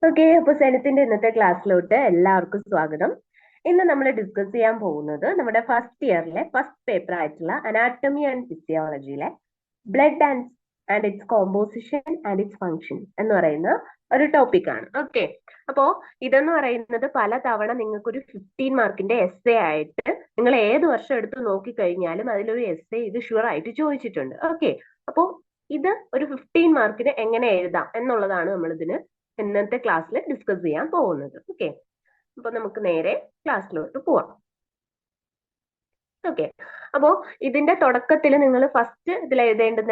Okay, അപ്പൊ സെനത്തിന്റെ ഇന്നത്തെ ക്ലാസ്സിലോട്ട് എല്ലാവർക്കും സ്വാഗതം. ഇന്ന് നമ്മൾ ഡിസ്കസ് ചെയ്യാൻ പോകുന്നത് നമ്മുടെ ഫസ്റ്റ് ഇയറിലെ ഫസ്റ്റ് പേപ്പർ ആയിട്ടുള്ള അനാട്ടമി ആൻഡ് ഫിസിയോളജിയിലെ blood and its composition and its function എന്ന് പറയുന്ന ഒരു ടോപ്പിക് ആണ്. ഓക്കെ, അപ്പോ ഇതെന്ന് പറയുന്നത് പല തവണ നിങ്ങൾക്ക് ഒരു 15 മാർക്കിന്റെ എസ്സേ ആയിട്ട് നിങ്ങൾ ഏത് വർഷം എടുത്ത് നോക്കിക്കഴിഞ്ഞാലും അതിലൊരു എസ്സേ ഇത് ഷുവർ ആയിട്ട് ചോദിച്ചിട്ടുണ്ട്. ഓക്കെ, അപ്പോ ഇത് ഒരു 15 മാർക്കിന് എങ്ങനെ എഴുതാം എന്നുള്ളതാണ് നമ്മൾ ഇതിന് ഇന്നത്തെ ക്ലാസ്സിൽ ഡിസ്കസ് ചെയ്യാൻ പോകുന്നത്. ഓക്കെ, അപ്പൊ നമുക്ക് നേരെ ക്ലാസ്സിലോട്ട് പോവാം. ഓക്കെ, അപ്പോ ഇതിന്റെ തുടക്കത്തിൽ നിങ്ങൾ ഫസ്റ്റ് ഇതിൽ എഴുതേണ്ടത്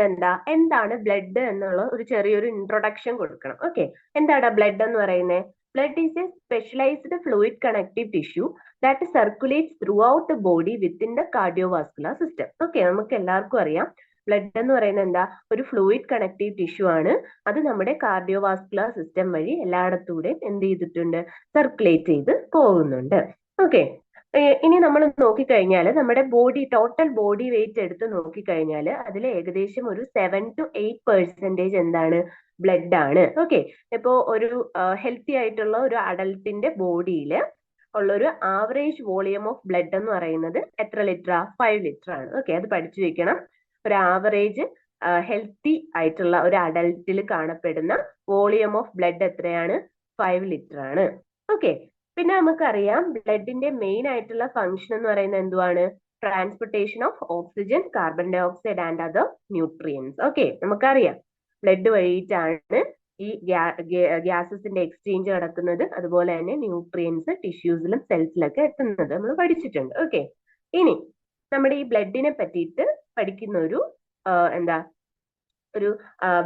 എന്താണ് ബ്ലഡ് എന്നുള്ള ഒരു ചെറിയൊരു ഇൻട്രൊഡക്ഷൻ കൊടുക്കണം. ഓക്കെ, എന്താണ് ബ്ലഡ് എന്ന് പറയുന്നത്? Blood is A specialised fluid connective tissue that circulates through out the body within the cardiovascular system. Okay, നമുക്ക് എല്ലാവർക്കും അറിയാം ബ്ലഡ് എന്ന് പറയുന്നത് ഒരു ഫ്ലൂയിഡ് കണക്റ്റീവ് ടിഷ്യൂ ആണ്. അത് നമ്മുടെ കാർഡിയോവാസ്കുലർ സിസ്റ്റം വഴി എല്ലായിടത്തൂടെയും എന്ത് ചെയ്തിട്ടുണ്ട്? സർക്കുലേറ്റ് ചെയ്ത് പോകുന്നുണ്ട്. ഓക്കെ, ഇനി നമ്മൾ നോക്കിക്കഴിഞ്ഞാൽ നമ്മുടെ ടോട്ടൽ ബോഡി വെയിറ്റ് എടുത്ത് നോക്കിക്കഴിഞ്ഞാൽ അതിൽ ഏകദേശം ഒരു 7 to 8% എന്താണ്? ബ്ലഡ് ആണ്. ഓക്കെ, ഇപ്പോ ഒരു ഹെൽത്തി ആയിട്ടുള്ള ഒരു അഡൽട്ടിന്റെ ബോഡിയിൽ ഉള്ള ഒരു ആവറേജ് വോളിയം ഓഫ് ബ്ലഡ് എന്ന് പറയുന്നത് എത്ര ലിറ്റർ? 5 ലിറ്റർ ആണ്. ഓക്കെ, അത് പഠിച്ചു വെക്കണം. ഒരു ആവറേജ് ഹെൽത്തി ആയിട്ടുള്ള ഒരു അഡൽട്ടിൽ കാണപ്പെടുന്ന വോളിയം ഓഫ് ബ്ലഡ് എത്രയാണ്? 5 ലിറ്റർ ആണ്. ഓക്കെ, പിന്നെ നമുക്കറിയാം ബ്ലഡിന്റെ മെയിൻ ആയിട്ടുള്ള ഫംഗ്ഷൻ എന്ന് പറയുന്നത് എന്തുവാണ്? Transportation of oxygen, carbon dioxide and other nutrients. Okay, നമുക്കറിയാം ബ്ലഡ് വഴിയിട്ടാണ് ഈ ഗ്യാസസിന്റെ എക്സ്ചേഞ്ച് നടക്കുന്നത്. അതുപോലെ തന്നെ ന്യൂട്രിയൻസ് ടിഷ്യൂസിലും സെൽസിലൊക്കെ എത്തുന്നത് നമ്മൾ പഠിച്ചിട്ടുണ്ട്. ഓക്കെ, ഇനി നമ്മുടെ ഈ ബ്ലഡിനെ പറ്റിയിട്ട് പഠിക്കുന്ന ഒരു ഒരു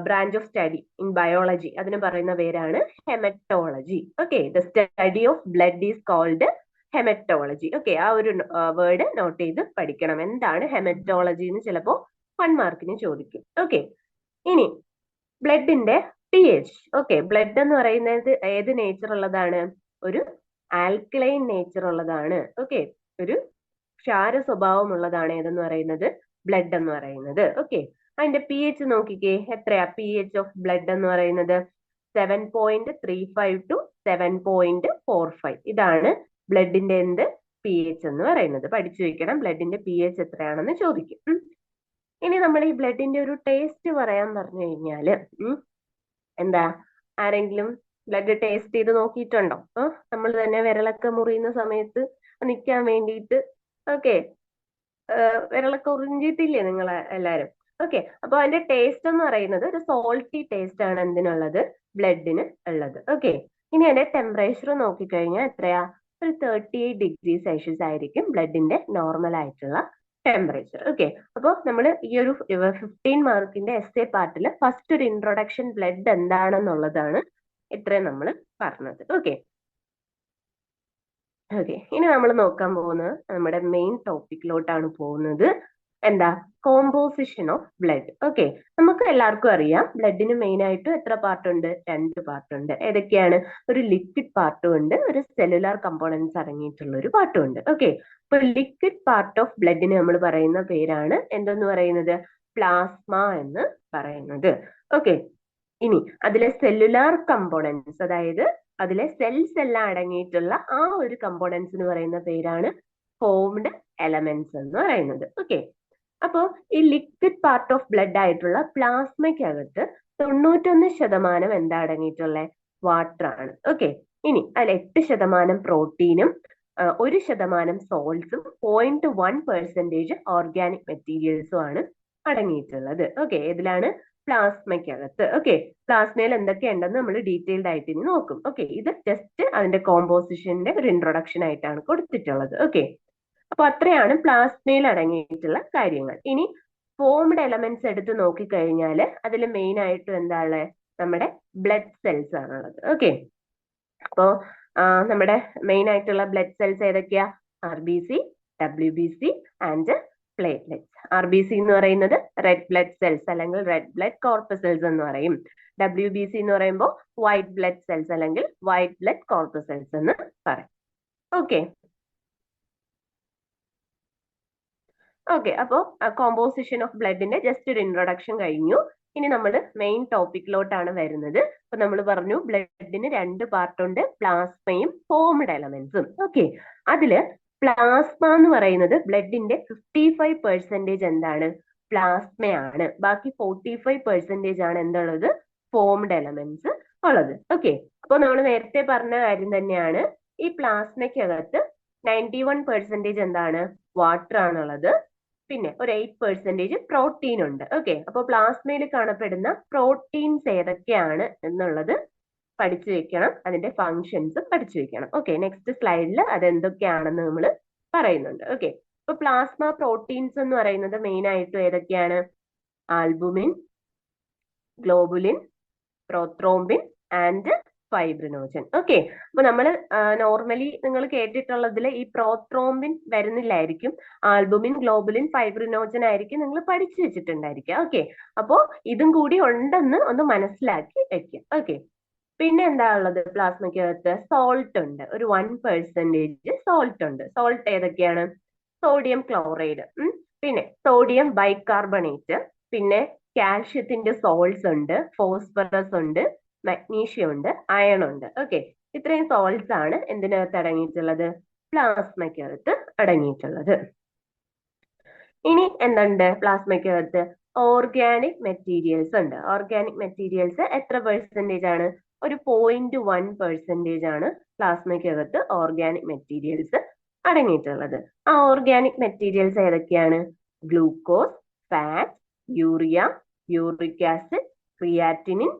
branch of study in biology, അതിന് പറയുന്ന പേരാണ് haematology. Okay, the study of blood is called haematology. Okay, ആ ഒരു വേർഡ് നോട്ട് ചെയ്ത് പഠിക്കണം. എന്താണ് ഹെമറ്റോളജി എന്ന് ചിലപ്പോൾ 1 മാർക്കിന് ചോദിക്കും. ഓക്കെ, ഇനി ബ്ലഡിന്റെ pH. ഓക്കെ, ബ്ലഡ് എന്ന് പറയുന്നത് ഏത് നേച്ചർ ഉള്ളതാണ്? ഒരു ആൽക്കലൈൻ നേച്ചർ ഉള്ളതാണ്. ഓക്കെ, ഒരു ക്ഷാര സ്വഭാവമുള്ളതാണ് ഏതെന്ന് പറയുന്നത്? ബ്ലഡ് എന്ന് പറയുന്നത്. ഓക്കെ, അതിന്റെ pH നോക്കിക്കേ, എത്രയാ pH ഓഫ് ബ്ലഡ് എന്ന് പറയുന്നത്? 7.35 to 7.45. ഇതാണ് ബ്ലഡിന്റെ pH എന്ന് പറയുന്നത്. പഠിച്ചു വെക്കണം, ബ്ലഡിന്റെ pH എത്രയാണെന്ന് ചോദിക്കും. ഇനി നമ്മൾ ഈ ബ്ലഡിന്റെ ഒരു ടേസ്റ്റ് പറയാൻ പറഞ്ഞു കഴിഞ്ഞാല് ആരെങ്കിലും ബ്ലഡ് ടേസ്റ്റ് ചെയ്ത് നോക്കിയിട്ടുണ്ടോ? നമ്മൾ തന്നെ വിരലൊക്കെ മുറിയുന്ന സമയത്ത് നിൽക്കാൻ വേണ്ടിയിട്ട് ഓക്കെ വിരലൊക്കെ ഉറിഞ്ചിട്ടില്ലേ നിങ്ങൾ എല്ലാരും? ഓക്കെ, അപ്പൊ അതിന്റെ ടേസ്റ്റ് എന്ന് പറയുന്നത് ഒരു സോൾട്ടി ടേസ്റ്റ് ആണ് എന്തിനുള്ളത്? ബ്ലഡിന് ഉള്ളത്. ഓക്കെ, ഇനി അതിന്റെ ടെമ്പറേച്ചർ നോക്കിക്കഴിഞ്ഞാൽ എത്രയാ? ഒരു 38 ഡിഗ്രി സെൽഷ്യസ് ആയിരിക്കും ബ്ലഡിന്റെ നോർമൽ ആയിട്ടുള്ള ടെമ്പറേച്ചർ. ഓക്കെ, അപ്പോൾ നമ്മൾ ഈ ഒരു 15 മാർക്കിന്റെ എസ്സേ പാർട്ടിൽ ഫസ്റ്റ് ഒരു ഇൻട്രൊഡക്ഷൻ ബ്ലഡ് എന്താണെന്നുള്ളതാണ് ഇത്രയും നമ്മൾ പറഞ്ഞത്. ഓക്കെ, ഇനി നമ്മൾ നോക്കാൻ പോകുന്നത് നമ്മുടെ മെയിൻ ടോപ്പിക്കിലോട്ടാണ് പോകുന്നത്. Composition of blood. ഓക്കെ, നമുക്ക് എല്ലാവർക്കും അറിയാം ബ്ലഡിന് മെയിൻ ആയിട്ട് എത്ര പാർട്ട് ഉണ്ട്? 2 പാർട്ട് ഉണ്ട്. ഏതൊക്കെയാണ്? ഒരു ലിക്വിഡ് പാർട്ടും ഉണ്ട്, ഒരു സെല്ലുലാർ കമ്പോണൻസ് അടങ്ങിയിട്ടുള്ള ഒരു പാർട്ടും ഉണ്ട്. ഓക്കെ, അപ്പൊ ലിക്വിഡ് പാർട്ട് ഓഫ് ബ്ലഡിന് നമ്മൾ പറയുന്ന പേരാണ് എന്തെന്ന് പറയുന്നത്? പ്ലാസ്മ എന്ന് പറയുന്നത്. ഓക്കെ, ഇനി അതിലെ സെല്ലുലാർ കമ്പോണൻസ്, അതായത് അതിലെ സെൽസ് എല്ലാം അടങ്ങിയിട്ടുള്ള ആ ഒരു കമ്പോണൻസിന് പറയുന്ന പേരാണ് ഫോംഡ് എലമെന്റ്സ് എന്ന് പറയുന്നത്. ഓക്കെ, അപ്പോ ഈ ലിക്വിഡ് പാർട്ട് ഓഫ് ബ്ലഡ് ആയിട്ടുള്ള പ്ലാസ്മയ്ക്കകത്ത് 91% എന്താ അടങ്ങിയിട്ടുള്ളത്? വാട്ടർ ആണ്. ഓക്കെ, ഇനി അതിൽ 8% പ്രോട്ടീനും 1% സോൾട്സും 0.1% ഓർഗാനിക് മെറ്റീരിയൽസും ആണ് അടങ്ങിയിട്ടുള്ളത്. ഓക്കെ, ഇതിലാണ് പ്ലാസ്മയ്ക്കകത്ത്. ഓക്കെ, പ്ലാസ്മയിൽ എന്തൊക്കെയുണ്ടെന്ന് നമ്മൾ ഡീറ്റെയിൽഡ് ആയിട്ട് ഇനി നോക്കും. ഓക്കെ, ഇത് ജസ്റ്റ് അതിന്റെ കോമ്പോസിഷന്റെ ഒരു ഇൻട്രൊഡക്ഷൻ ആയിട്ടാണ് കൊടുത്തിട്ടുള്ളത്. ഓക്കെ, അപ്പൊ അത്രയാണ് പ്ലാസ്മയിൽ അടങ്ങിയിട്ടുള്ള കാര്യങ്ങൾ. ഇനി ഫോംഡ് എലമെന്റ്സ് എടുത്ത് നോക്കിക്കഴിഞ്ഞാൽ അതിൽ മെയിൻ ആയിട്ട് എന്താണ് നമ്മുടെ ബ്ലഡ് സെൽസ് ആണുള്ളത്. ഓക്കെ, അപ്പോ നമ്മുടെ മെയിൻ ആയിട്ടുള്ള ബ്ലഡ് സെൽസ് ഏതൊക്കെയാ? RBC, WBC and platelets. RBC എന്ന് പറയുന്നത് റെഡ് ബ്ലഡ് സെൽസ് അല്ലെങ്കിൽ റെഡ് ബ്ലഡ് കോർപ്പസൽസ് എന്ന് പറയും. WBC എന്ന് പറയുമ്പോൾ വൈറ്റ് ബ്ലഡ് സെൽസ് അല്ലെങ്കിൽ വൈറ്റ് ബ്ലഡ് കോർപ്പസൽസ് എന്ന് പറയും. ഓക്കെ ഓക്കെ, അപ്പോൾ കോമ്പോസിഷൻ ഓഫ് ബ്ലഡിന്റെ ജസ്റ്റ് ഒരു ഇൻട്രൊഡക്ഷൻ കഴിഞ്ഞു. ഇനി നമ്മൾ മെയിൻ ടോപ്പിക്കിലോട്ടാണ് വരുന്നത്. അപ്പൊ നമ്മൾ പറഞ്ഞു ബ്ലഡിന് രണ്ട് പാർട്ട് ഉണ്ട്, പ്ലാസ്മയും ഫോംഡ് എലമെന്റ്സും. ഓക്കെ, അതില് പ്ലാസ്മ എന്ന് പറയുന്നത് ബ്ലഡിന്റെ 55% എന്താണ്? പ്ലാസ്മയാണ്. ബാക്കി 45% ആണ് എന്തുള്ളത്? ഫോംഡ് എലമെന്റ്സ് ഉള്ളത്. ഓക്കെ, അപ്പൊ നമ്മൾ നേരത്തെ പറഞ്ഞ കാര്യം തന്നെയാണ്. ഈ പ്ലാസ്മയ്ക്കകത്ത് 91% എന്താണ്? വാട്ടർ ആണുള്ളത്. പിന്നെ ഒരു 8% പ്രോട്ടീൻ ഉണ്ട്. ഓക്കെ, അപ്പൊ പ്ലാസ്മയിൽ കാണപ്പെടുന്ന പ്രോട്ടീൻസ് ഏതൊക്കെയാണ് എന്നുള്ളത് പഠിച്ചു വെക്കണം, അതിന്റെ ഫങ്ഷൻസ് പഠിച്ചു വെക്കണം. ഓക്കെ, നെക്സ്റ്റ് സ്ലൈഡിൽ അത് എന്തൊക്കെയാണെന്ന് നമ്മൾ പറയുന്നുണ്ട്. ഓക്കെ, അപ്പൊ പ്ലാസ്മ പ്രോട്ടീൻസ് എന്ന് പറയുന്നത് മെയിൻ ആയിട്ടും ഏതൊക്കെയാണ്? Albumin, globulin, prothrombin and fibrinogen. Okay, അപ്പൊ നമ്മൾ നോർമലി നിങ്ങൾ കേട്ടിട്ടുള്ളതിൽ ഈ പ്രോത്രോംബിൻ വരുന്നില്ലായിരിക്കും. ആൽബുമിൻ, ഗ്ലോബുലിൻ, ഫൈബ്രിനോജൻ ആയിരിക്കും നിങ്ങൾ പഠിച്ചു വെച്ചിട്ടുണ്ടായിരിക്കുക. ഓക്കെ, അപ്പോ ഇതും കൂടി ഉണ്ടെന്ന് ഒന്ന് മനസ്സിലാക്കി വെക്കാം. ഓക്കെ, പിന്നെ എന്താ ഉള്ളത്? പ്ലാസ്മയ്ക്കകത്ത് സോൾട്ട് ഉണ്ട്, ഒരു 1% സോൾട്ട് ഉണ്ട്. സോൾട്ട് ഏതൊക്കെയാണ്? സോഡിയം ക്ലോറൈഡ്, പിന്നെ സോഡിയം ബൈകാർബണേറ്റ്, പിന്നെ കാൽഷ്യത്തിന്റെ സോൾട്സ് ഉണ്ട്, ഫോസ്ഫറസ് ഉണ്ട്, മഗ്നീഷ്യം ഉണ്ട്, അയൺ ഉണ്ട്. ഓക്കെ, ഇത്രയും സോൾട്സ് ആണ് എന്തിനകത്ത് അടങ്ങിയിട്ടുള്ളത്? പ്ലാസ്മയ്ക്കകത്ത് അടങ്ങിയിട്ടുള്ളത്. ഇനി എന്തുണ്ട് പ്ലാസ്മയ്ക്കകത്ത്? ഓർഗാനിക് മെറ്റീരിയൽസ് ഉണ്ട്. ഓർഗാനിക് മെറ്റീരിയൽസ് എത്ര പെർസെന്റേജ് ആണ്? ഒരു 0.1% ആണ് പ്ലാസ്മയ്ക്കകത്ത് ഓർഗാനിക് മെറ്റീരിയൽസ് അടങ്ങിയിട്ടുള്ളത്. ആ ഓർഗാനിക് മെറ്റീരിയൽസ് ഏതൊക്കെയാണ്? Glucose, fat, urea, uric acid, creatinine,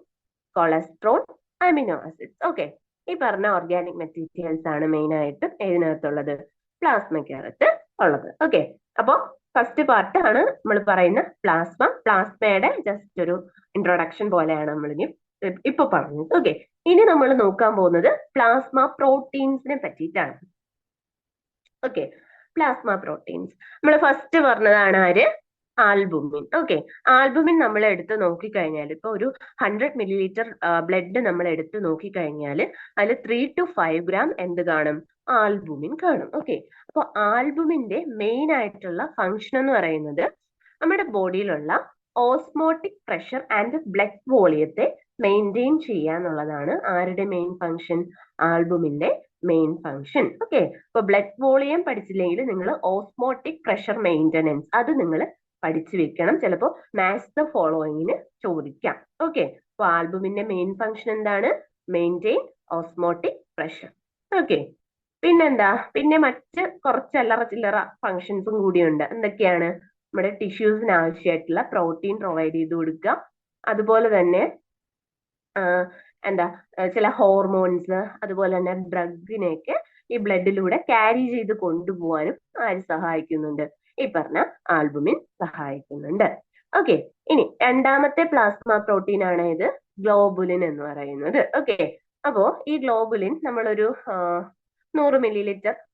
cholesterol, amino acids. Okay, ഈ പറഞ്ഞ ഓർഗാനിക് മെറ്റീരിയൽസ് ആണ് മെയിൻ ആയിട്ടും ഇതിനകത്തുള്ളത്, പ്ലാസ്മയ്ക്കകത്ത് ഉള്ളത്. ഓക്കെ, അപ്പോ ഫസ്റ്റ് പാർട്ട് ആണ് നമ്മൾ പറയുന്ന പ്ലാസ്മ. പ്ലാസ്മയുടെ ജസ്റ്റ് ഒരു ഇൻട്രൊഡക്ഷൻ പോലെയാണ് നമ്മൾ ഇനി ഇപ്പൊ പറഞ്ഞത്. ഓക്കെ, ഇനി നമ്മൾ നോക്കാൻ പോകുന്നത് പ്ലാസ്മ പ്രോട്ടീൻസിനെ പറ്റിയിട്ടാണ്. ഓക്കെ, പ്ലാസ്മ പ്രോട്ടീൻസ് നമ്മൾ ഫസ്റ്റ് പറഞ്ഞതാണ് ആര്? ആൽബുമിൻ. ഓക്കെ, ആൽബുമിൻ നമ്മൾ എടുത്ത് നോക്കിക്കഴിഞ്ഞാൽ ഇപ്പൊ ഒരു 100 ml ബ്ലഡ് നമ്മൾ എടുത്ത് നോക്കിക്കഴിഞ്ഞാൽ അതിൽ 3 to 5 gram എന്ത് കാണും? ആൽബുമിൻ കാണും. ഓക്കെ, അപ്പൊ ആൽബുമിന്റെ മെയിൻ ആയിട്ടുള്ള ഫങ്ഷൻ എന്ന് പറയുന്നത് നമ്മുടെ ബോഡിയിലുള്ള ഓസ്മോട്ടിക് പ്രഷർ ആൻഡ് ബ്ലഡ് വോളിയത്തെ മെയിൻറ്റെയിൻ ചെയ്യാന്നുള്ളതാണ് ആരുടെ മെയിൻ ഫങ്ഷൻ? ആൽബുമിന്റെ മെയിൻ ഫങ്ഷൻ. ഓക്കെ, അപ്പൊ ബ്ലഡ് വോളിയം പഠിച്ചില്ലെങ്കിൽ നിങ്ങൾ ഓസ്മോട്ടിക് പ്രഷർ മെയിൻ്റനൻസ് അത് നിങ്ങൾ പഠിച്ചു വെക്കണം. ചിലപ്പോൾ മാച്ച് ദ ഫോളോയിങ്ങിന് ചോദിക്കാം. ഓക്കെ, അപ്പൊ ആൽബുമിന്റെ മെയിൻ ഫങ്ഷൻ എന്താണ്? Maintain osmotic pressure. ഓക്കെ, പിന്നെന്താ? പിന്നെ മറ്റ് കുറച്ച് അല്ലറ ചില്ലറ ഫങ്ഷൻസും കൂടിയുണ്ട്. എന്തൊക്കെയാണ്? നമ്മുടെ ടിഷ്യൂസിന് ആവശ്യമായിട്ടുള്ള പ്രോട്ടീൻ പ്രൊവൈഡ് ചെയ്ത് കൊടുക്കുക. അതുപോലെ തന്നെ എന്താ ചില ഹോർമോൺസ്, അതുപോലെ തന്നെ ഡ്രഗിനെയൊക്കെ ഈ ബ്ലഡിലൂടെ ക്യാരി ചെയ്ത് കൊണ്ടുപോകാനും ആര് സഹായിക്കുന്നുണ്ട്? ഈ പറഞ്ഞ ആൽബുമിൻ സഹായിക്കുന്നുണ്ട്. ഓക്കെ, ഇനി രണ്ടാമത്തെ പ്ലാസ്മ പ്രോട്ടീൻ ആണ് ഇത് ഗ്ലോബുലിൻ എന്ന് പറയുന്നത്. ഓക്കെ, അപ്പോ ഈ ഗ്ലോബുലിൻ നമ്മളൊരു 100 ml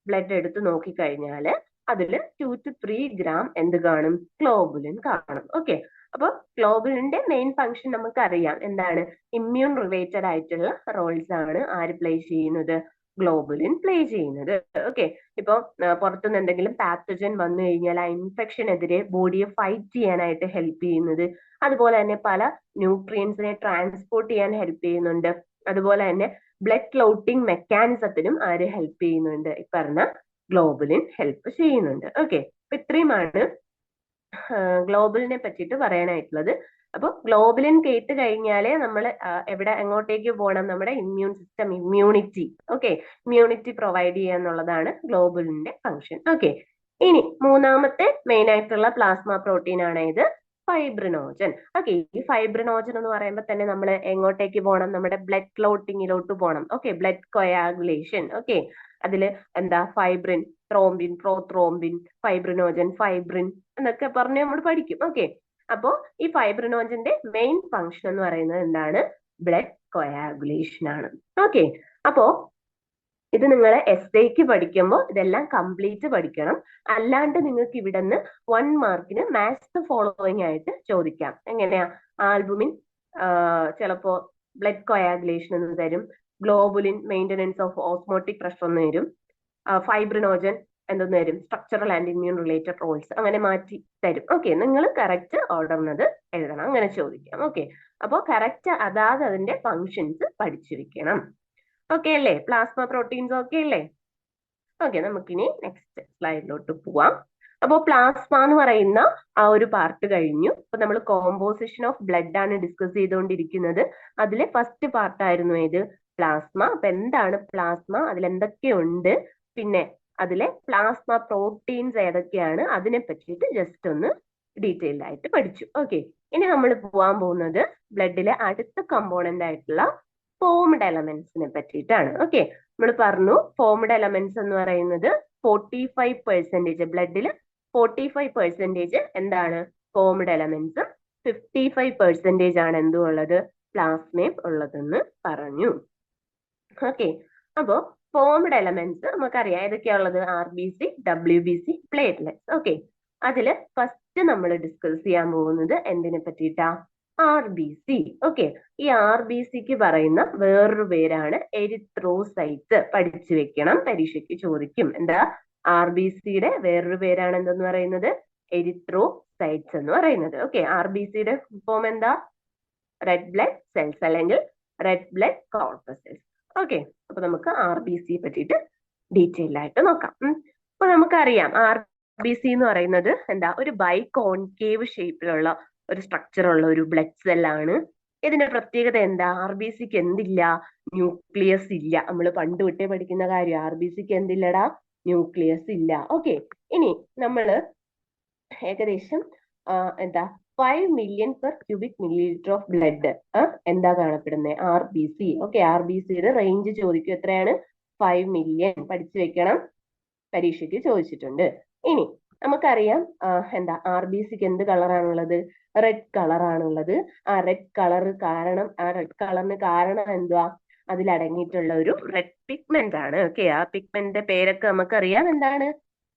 ബ്ലഡ് എടുത്ത് നോക്കിക്കഴിഞ്ഞാൽ അതിൽ 2 to 3 gram എന്ത് കാണും? ഗ്ലോബുലിൻ കാണും. ഓക്കെ, അപ്പൊ ഗ്ലോബുലിന്റെ മെയിൻ ഫങ്ഷൻ നമുക്ക് അറിയാം എന്താണ്? ഇമ്മ്യൂൺ റിലേറ്റഡ് ആയിട്ടുള്ള റോൾസ് ആണ് ആര് പ്ലേ ചെയ്യുന്നത്? ഗ്ലോബുലിൻ പ്ലേ ചെയ്യുന്നത്. ഓക്കെ, ഇപ്പൊ പുറത്തുനിന്ന് എന്തെങ്കിലും പാത്തജൻ വന്നു കഴിഞ്ഞാൽ ആ ഇൻഫെക്ഷനെതിരെ ബോഡിയെ ഫൈറ്റ് ചെയ്യാനായിട്ട് ഹെൽപ്പ് ചെയ്യുന്നത്. അതുപോലെ തന്നെ പല ന്യൂട്രിയൻസിനെ ട്രാൻസ്പോർട്ട് ചെയ്യാൻ ഹെൽപ്പ് ചെയ്യുന്നുണ്ട്. അതുപോലെ തന്നെ ബ്ലഡ് ക്ലോട്ടിംഗ് മെക്കാനിസത്തിനും ആര് ഹെൽപ്പ് ചെയ്യുന്നുണ്ട്? ഈ പറഞ്ഞ ഗ്ലോബുലിൻ ഹെൽപ്പ് ചെയ്യുന്നുണ്ട്. ഓക്കെ, അപ്പൊ ഇത്രയുമാണ് ഗ്ലോബുലിനെ പറ്റിയിട്ട് പറയാനായിട്ടുള്ളത്. അപ്പൊ ഗ്ലോബുലിൻ കേട്ട് കഴിഞ്ഞാലേ നമ്മൾ എങ്ങോട്ടേക്ക് പോകണം? നമ്മുടെ immune system, immunity. Okay, immunity provide ചെയ്യുക എന്നുള്ളതാണ് ഗ്ലോബുലിന്റെ ഫങ്ഷൻ. ഓക്കെ, ഇനി മൂന്നാമത്തെ മെയിൻ ആയിട്ടുള്ള പ്ലാസ്മ പ്രോട്ടീൻ ആണ് ഇത് ഫൈബ്രിനോജൻ. ഓക്കെ, ഈ ഫൈബ്രിനോജൻ എന്ന് പറയുമ്പോൾ തന്നെ നമ്മൾ എങ്ങോട്ടേക്ക് പോകണം? നമ്മുടെ ബ്ലഡ് ക്ലോട്ടിങ്ങിലോട്ട് പോകണം. Okay, blood coagulation. ഓക്കെ, അതില് എന്താ fibrin, thrombin, prothrombin, fibrinogen, fibrin എന്നൊക്കെ പറഞ്ഞ് നമ്മൾ പഠിക്കും. ഓക്കെ, അപ്പോ ഈ ഫൈബ്രിനോജന്റെ മെയിൻ ഫംഗ്ഷൻ എന്ന് പറയുന്നത് എന്താണ്? ബ്ലഡ് കൊയാഗുലേഷൻ ആണ്. ഓക്കെ, അപ്പോ ഇത് നിങ്ങൾ എസ്സേക്ക് പഠിക്കുമ്പോൾ ഇതെല്ലാം കംപ്ലീറ്റ് പഠിക്കണം. അല്ലാണ്ട് നിങ്ങൾക്ക് ഇവിടെ നിന്ന് 1 മാർക്കിന് മാച്ച് ദ ഫോളോയിങ് ആയിട്ട് ചോദിക്കാം. എങ്ങനെയാ? ആൽബുമിൻ ചിലപ്പോ ബ്ലഡ് കൊയാഗുലേഷൻ എന്ന് തരും, globulin maintenance of osmotic pressure എന്ന് തരും, ഫൈബ്രിനോജൻ എന്തെന്ന് തരും? Structural and immune related roles, അങ്ങനെ മാറ്റി തരും. ഓക്കെ, നിങ്ങൾ കറക്റ്റ് ഓർഡറിനത് എഴുതണം, അങ്ങനെ ചോദിക്കാം. ഓക്കെ, അപ്പോൾ കറക്റ്റ് അതാത് അതിന്റെ ഫങ്ഷൻസ് പഠിച്ചിരിക്കണം. ഓക്കെ അല്ലേ? പ്ലാസ്മ പ്രോട്ടീൻസ് ഓക്കെ അല്ലേ? ഓക്കെ, നമുക്കിനി നെക്സ്റ്റ് സ്ലൈഡിലോട്ട് പോവാം. അപ്പോൾ പ്ലാസ്മ എന്ന് പറയുന്ന ആ ഒരു പാർട്ട് കഴിഞ്ഞു. അപ്പൊ നമ്മൾ കോമ്പോസിഷൻ ഓഫ് ബ്ലഡ് ആണ് ഡിസ്കസ് ചെയ്തുകൊണ്ടിരിക്കുന്നത്. അതിലെ ഫസ്റ്റ് പാർട്ടായിരുന്നു ഏത്? പ്ലാസ്മ. അപ്പൊ എന്താണ് പ്ലാസ്മ, അതിൽ എന്തൊക്കെയുണ്ട്, പിന്നെ അതിലെ പ്ലാസ്മ പ്രോട്ടീൻസ് ഏതൊക്കെയാണ്, അതിനെ പറ്റിയിട്ട് ജസ്റ്റ് ഒന്ന് ഡീറ്റെയിൽഡ് ആയിട്ട് പഠിച്ചു. ഓക്കെ, ഇനി നമ്മൾ പോവാൻ പോകുന്നത് ബ്ലഡിലെ അടുത്ത കമ്പോണന്റ് ആയിട്ടുള്ള ഫോംഡ് എലമെന്റ്സിനെ പറ്റിയിട്ടാണ്. ഓക്കെ, നമ്മൾ പറഞ്ഞു ഫോംഡ് എലമെന്റ്സ് എന്ന് പറയുന്നത് 45% ബ്ലഡിൽ 45% എന്താണ്? ഫോംഡ് എലമെന്റ്സും 55% ആണ് എന്തുള്ളത്? പ്ലാസ്മയും ഉള്ളതെന്ന് പറഞ്ഞു. ഓക്കെ, അപ്പോ ഫോംഡ് എലമെന്റ്സ് നമുക്കറിയാം ഏതൊക്കെയാ ഉള്ളത്? RBC, WBC, platelets. ഓക്കെ, അതില് ഫസ്റ്റ് നമ്മൾ ഡിസ്കസ് ചെയ്യാൻ പോകുന്നത് എന്തിനെ പറ്റിയിട്ടാ? RBC. ഓക്കെ, ഈ RBCക്ക് പറയുന്ന വേറൊരു പേരാണ് എരിത്രോസൈറ്റ്സ്. പഠിച്ചു വെക്കണം, പരീക്ഷയ്ക്ക് ചോദിക്കും. എന്താ? RBCയുടെ വേറൊരു പേരാണ് എന്തെന്ന് പറയുന്നത്? എരിത്രോസൈറ്റ്സ് എന്ന് പറയുന്നത്. ഓക്കെ, RBCയുടെ ഫോം എന്താ? റെഡ് ബ്ലഡ് സെൽസ് അല്ലെങ്കിൽ റെഡ് ബ്ലഡ് കോർപ്പസൽസ്. ഓക്കെ, അപ്പൊ നമുക്ക് RBC പറ്റിയിട്ട് ഡീറ്റെയിൽ ആയിട്ട് നോക്കാം. അപ്പൊ നമുക്കറിയാം RBC എന്ന് പറയുന്നത് എന്താ? ഒരു ബൈകോൺകേവ് ഷേപ്പിലുള്ള ഒരു സ്ട്രക്ചർ ഉള്ള ഒരു ബ്ലഡ് സെല്ലാണ്. ഇതിന്റെ പ്രത്യേകത എന്താ? RBCക്ക് എന്തില്ല? ന്യൂക്ലിയസ് ഇല്ല. നമ്മൾ പണ്ട് തൊട്ടേ പഠിക്കുന്ന കാര്യം, RBCക്ക് എന്തില്ലടാ? ന്യൂക്ലിയസ് ഇല്ല. ഓക്കെ, ഇനി നമ്മള് ഏകദേശം എന്താ 5 million per cubic millilitre of blood എന്താ കാണപ്പെടുന്നത്? RBC. ഓക്കെ, RBCയുടെ റേഞ്ച് ചോദിക്കും. എത്രയാണ്? 5 മില്യൺ. പഠിച്ചു വെക്കണം, പരീക്ഷയ്ക്ക് ചോദിച്ചിട്ടുണ്ട്. ഇനി നമുക്കറിയാം എന്താ RBCക്ക് എന്ത് കളറാണുള്ളത്? റെഡ് കളറാണുള്ളത്. ആ റെഡ് കളർ കാരണം, ആ റെഡ് കളറിന് കാരണം എന്തുവാ? അതിലടങ്ങിയിട്ടുള്ള ഒരു റെഡ് പിഗ്മെന്റ് ആണ്. ഓക്കെ, ആ പിഗ്മെന്റിന്റെ പേരൊക്കെ നമുക്കറിയാം. എന്താണ്?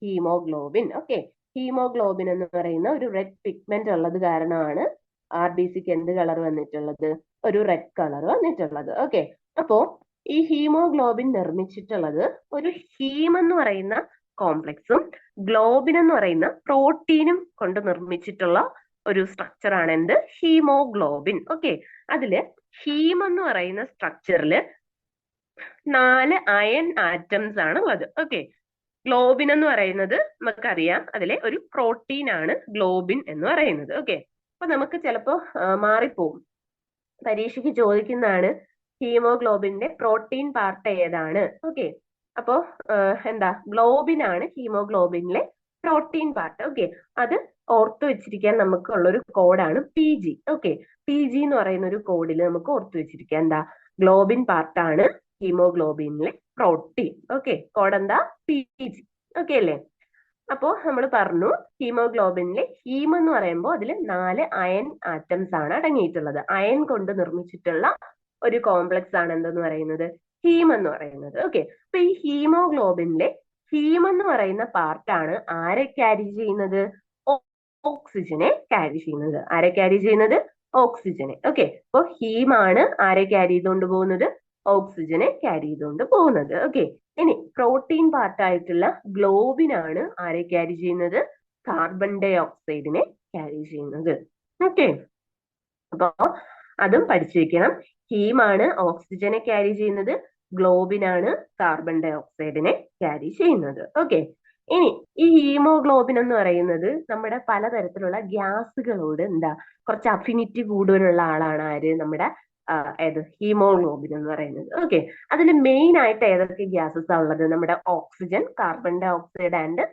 ഹീമോഗ്ലോബിൻ. ഓക്കെ, ഹീമോഗ്ലോബിൻ എന്ന് പറയുന്ന ഒരു റെഡ് പിഗ്മെന്റ് ഉള്ളത് കാരണമാണ് RBCക്ക് എന്ത് കളർ വന്നിട്ടുള്ളത്? ഒരു റെഡ് കളർ വന്നിട്ടുള്ളത്. ഓക്കെ, അപ്പോ ഈ ഹീമോഗ്ലോബിൻ നിർമ്മിച്ചിട്ടുള്ളത് ഒരു ഹീം എന്ന് പറയുന്ന കോംപ്ലക്സും ഗ്ലോബിൻ എന്ന് പറയുന്ന പ്രോട്ടീനും കൊണ്ട് നിർമ്മിച്ചിട്ടുള്ള ഒരു സ്ട്രക്ചർ ആണ് എന്ത്? ഹീമോഗ്ലോബിൻ. ഓക്കെ, അതില് ഹീം എന്ന് പറയുന്ന സ്ട്രക്ചറിൽ 4 അയൺ ആറ്റംസ് ആണ് ഉള്ളത്. ഓക്കെ, ഗ്ലോബിൻ എന്ന് പറയുന്നത് നമുക്കറിയാം അതിലെ ഒരു പ്രോട്ടീൻ ആണ് ഗ്ലോബിൻ എന്ന് പറയുന്നത്. ഓക്കെ, അപ്പൊ നമുക്ക് ചിലപ്പോ മാറിപ്പോവും. പരീക്ഷയ്ക്ക് ചോദിക്കുന്നതാണ് ഹീമോഗ്ലോബിന്റെ പ്രോട്ടീൻ പാർട്ട് ഏതാണ്? ഓക്കെ, അപ്പോ എന്താ? ഗ്ലോബിൻ ആണ് ഹീമോഗ്ലോബിനിലെ പ്രോട്ടീൻ പാർട്ട്. ഓക്കെ, അത് ഓർത്തു വെച്ചിരിക്കാൻ നമുക്കുള്ള ഒരു കോഡാണ് PG. ഓക്കെ, PG എന്ന് പറയുന്ന ഒരു കോഡിൽ നമുക്ക് ഓർത്തു വെച്ചിരിക്കാം. എന്താ? ഗ്ലോബിൻ പാർട്ടാണ് ഹീമോഗ്ലോബിനിലെ പ്രോട്ടീൻ. ഓക്കെ, കോഡ് എന്താ? PG. ഓക്കെ അല്ലേ? അപ്പോ നമ്മൾ പറഞ്ഞു ഹീമോഗ്ലോബിനിലെ ഹീം എന്ന് പറയുമ്പോൾ അതിൽ 4 അയൺ ആറ്റംസ് ആണ് അടങ്ങിയിട്ടുള്ളത്. അയൺ കൊണ്ട് നിർമ്മിച്ചിട്ടുള്ള ഒരു കോംപ്ലക്സ് ആണ് എന്തെന്ന് പറയുന്നത്? ഹീം എന്ന് പറയുന്നത്. ഓക്കെ, അപ്പൊ ഈ ഹീമോഗ്ലോബിനിലെ ഹീം എന്ന് പറയുന്ന പാർട്ടാണ് ആരെ ക്യാരി ചെയ്യുന്നത്? ഓക്സിജനെ ക്യാരി ചെയ്യുന്നത്. ആരെ ക്യാരി ചെയ്യുന്നത്? ഓക്സിജനെ. ഓക്കെ, അപ്പൊ ഹീമാണ് ആരെ ക്യാരി ചെയ്തുകൊണ്ട് പോകുന്നത്? ഓക്സിജനെ ക്യാരി ചെയ്തുകൊണ്ട് പോകുന്നത്. ഓക്കെ, ഇനി പ്രോട്ടീൻ പാർട്ടായിട്ടുള്ള ഗ്ലോബിൻ ആണ് ആരെ ക്യാരി ചെയ്യുന്നത്? കാർബൺ ഡൈ ഓക്സൈഡിനെ ക്യാരി ചെയ്യുന്നത്. ഓക്കെ, അപ്പൊ അതും പഠിച്ചു വെക്കണം. ഹീമാണ് ഓക്സിജനെ ക്യാരി ചെയ്യുന്നത്, ഗ്ലോബിൻ ആണ് കാർബൺ ഡൈ ഓക്സൈഡിനെ ക്യാരി ചെയ്യുന്നത്. ഓക്കെ, ഇനി ഈ ഹീമോഗ്ലോബിൻ എന്ന് പറയുന്നത് നമ്മുടെ പലതരത്തിലുള്ള ഗ്യാസുകളോട് എന്താ കുറച്ച് അഫിനിറ്റി കൂടുതലുള്ള ആളാണ് ആര്? നമ്മുടെ ഏത്? ഹീമോഗ്ലോബിൻ എന്ന് പറയുന്നത്. ഓക്കെ, അതിൽ മെയിൻ ആയിട്ട് ഏതൊക്കെ ഗ്യാസസ് ഉള്ളത്? നമ്മുടെ oxygen, carbon dioxide and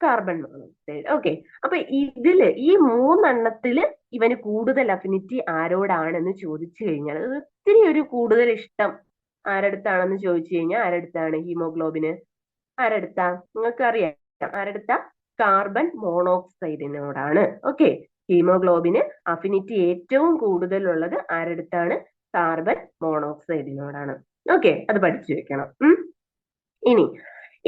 carbon monoxide. Okay, അപ്പൊ ഇതില് ഈ 3 ഇവന് കൂടുതൽ അഫിനിറ്റി ആരോടാണെന്ന് ചോദിച്ചു കഴിഞ്ഞാൽ ഒത്തിരി ഒരു കൂടുതൽ ഇഷ്ടം ആരടുത്താണെന്ന് ചോദിച്ചു കഴിഞ്ഞാൽ ആരടുത്താണ് ഹീമോഗ്ലോബിന്? ആരടുത്താ? നിങ്ങൾക്ക് അറിയാം ആരടുത്താ? കാർബൺ മോണോക്സൈഡിനോടാണ്. ഓക്കെ, ഹീമോഗ്ലോബിന് അഫിനിറ്റി ഏറ്റവും കൂടുതലുള്ളത് ആരടുത്താണ്? കാർബൺ മോണോക്സൈഡിനോടാണ്. ഓക്കെ, അത് പഠിച്ചു വെക്കണം. ഇനി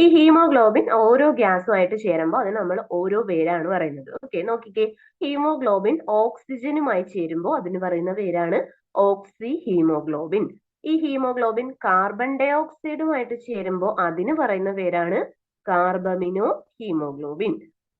ഈ ഹീമോഗ്ലോബിൻ ഓരോ ഗ്യാസുമായിട്ട് ചേരുമ്പോൾ അതിന് നമ്മൾ ഓരോ പേരാണ് പറയുന്നത്. ഓക്കെ, നോക്കിക്കേ, ഹീമോഗ്ലോബിൻ ഓക്സിജനുമായി ചേരുമ്പോൾ അതിന് പറയുന്ന പേരാണ് ഓക്സി ഹീമോഗ്ലോബിൻ. ഈ ഹീമോഗ്ലോബിൻ കാർബൺ ഡൈ ഓക്സൈഡുമായിട്ട് ചേരുമ്പോൾ അതിന് പറയുന്ന പേരാണ് കാർബമിനോ ഹീമോഗ്ലോബിൻ.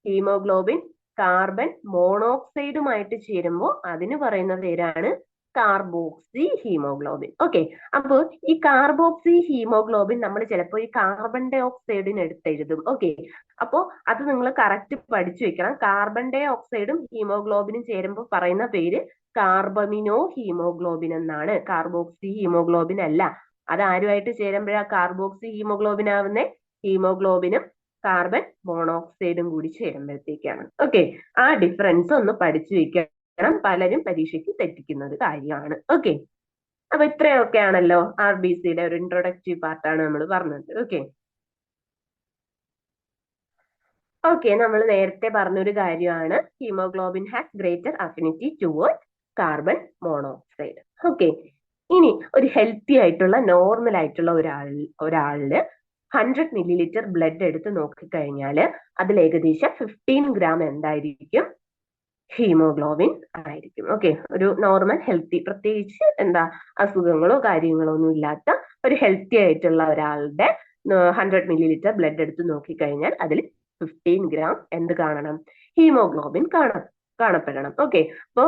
ഹീമോഗ്ലോബിൻ കാർബൺ മോണോക്സൈഡുമായിട്ട് ചേരുമ്പോൾ അതിന് പറയുന്ന പേരാണ് കാർബോക്സി ഹീമോഗ്ലോബിൻ. ഓക്കെ, അപ്പോൾ ഈ കാർബോക്സി ഹീമോഗ്ലോബിൻ നമ്മൾ ചിലപ്പോൾ ഈ കാർബൺ ഡൈ ഓക്സൈഡിന് എടുത്തെഴുതും. ഓക്കെ, അപ്പോൾ അത് നിങ്ങൾ കറക്റ്റ് പഠിച്ചു വെക്കണം. കാർബൺ ഡൈ ഓക്സൈഡും ഹീമോഗ്ലോബിനും ചേരുമ്പോൾ പറയുന്ന പേര് കാർബമിനോ ഹീമോഗ്ലോബിൻ എന്നാണ്, കാർബോക്സി ഹീമോഗ്ലോബിൻ അല്ല. അത് ആരുമായിട്ട് ചേരുമ്പോഴാ കാർബോക്സി ഹീമോഗ്ലോബിൻ ആവുന്നേ? ഹീമോഗ്ലോബിനും കാർബൺ മോണോക്സൈഡും കൂടി ചേരുമ്പോഴത്തേക്കാണ്. ഓക്കെ, ആ ഡിഫറൻസ് ഒന്ന് പഠിച്ചു വെക്കുക. പലരും പരീക്ഷയ്ക്ക് തെറ്റിക്കുന്നത് കാര്യമാണ്. ഓക്കെ, അപ്പൊ ഇത്രയൊക്കെയാണല്ലോ RBCയുടെ ഒരു ഇൻട്രൊഡക്റ്റീവ് പാർട്ടാണ് നമ്മൾ പറഞ്ഞത്. ഓക്കെ, നമ്മൾ നേരത്തെ പറഞ്ഞൊരു കാര്യമാണ് haemoglobin has greater affinity towards carbon monoxide. Okay, ഇനി ഒരു ഹെൽത്തി ആയിട്ടുള്ള നോർമൽ ആയിട്ടുള്ള ഒരാളില് 100 milliliter ബ്ലഡ് എടുത്ത് നോക്കിക്കഴിഞ്ഞാൽ അതിൽ ഏകദേശം 15 gram എന്തായിരിക്കും? ഹീമോഗ്ലോബിൻ ആയിരിക്കും. ഓക്കെ, ഒരു നോർമൽ ഹെൽത്തി, പ്രത്യേകിച്ച് അസുഖങ്ങളോ കാര്യങ്ങളോ ഒന്നും ഇല്ലാത്ത ഒരു ഹെൽത്തി ആയിട്ടുള്ള ഒരാളുടെ 100 milliliter ബ്ലഡ് എടുത്ത് നോക്കിക്കഴിഞ്ഞാൽ അതിൽ 15 gram എന്ത് കാണണം? ഹീമോഗ്ലോബിൻ കാണപ്പെടണം. ഓക്കെ, അപ്പോൾ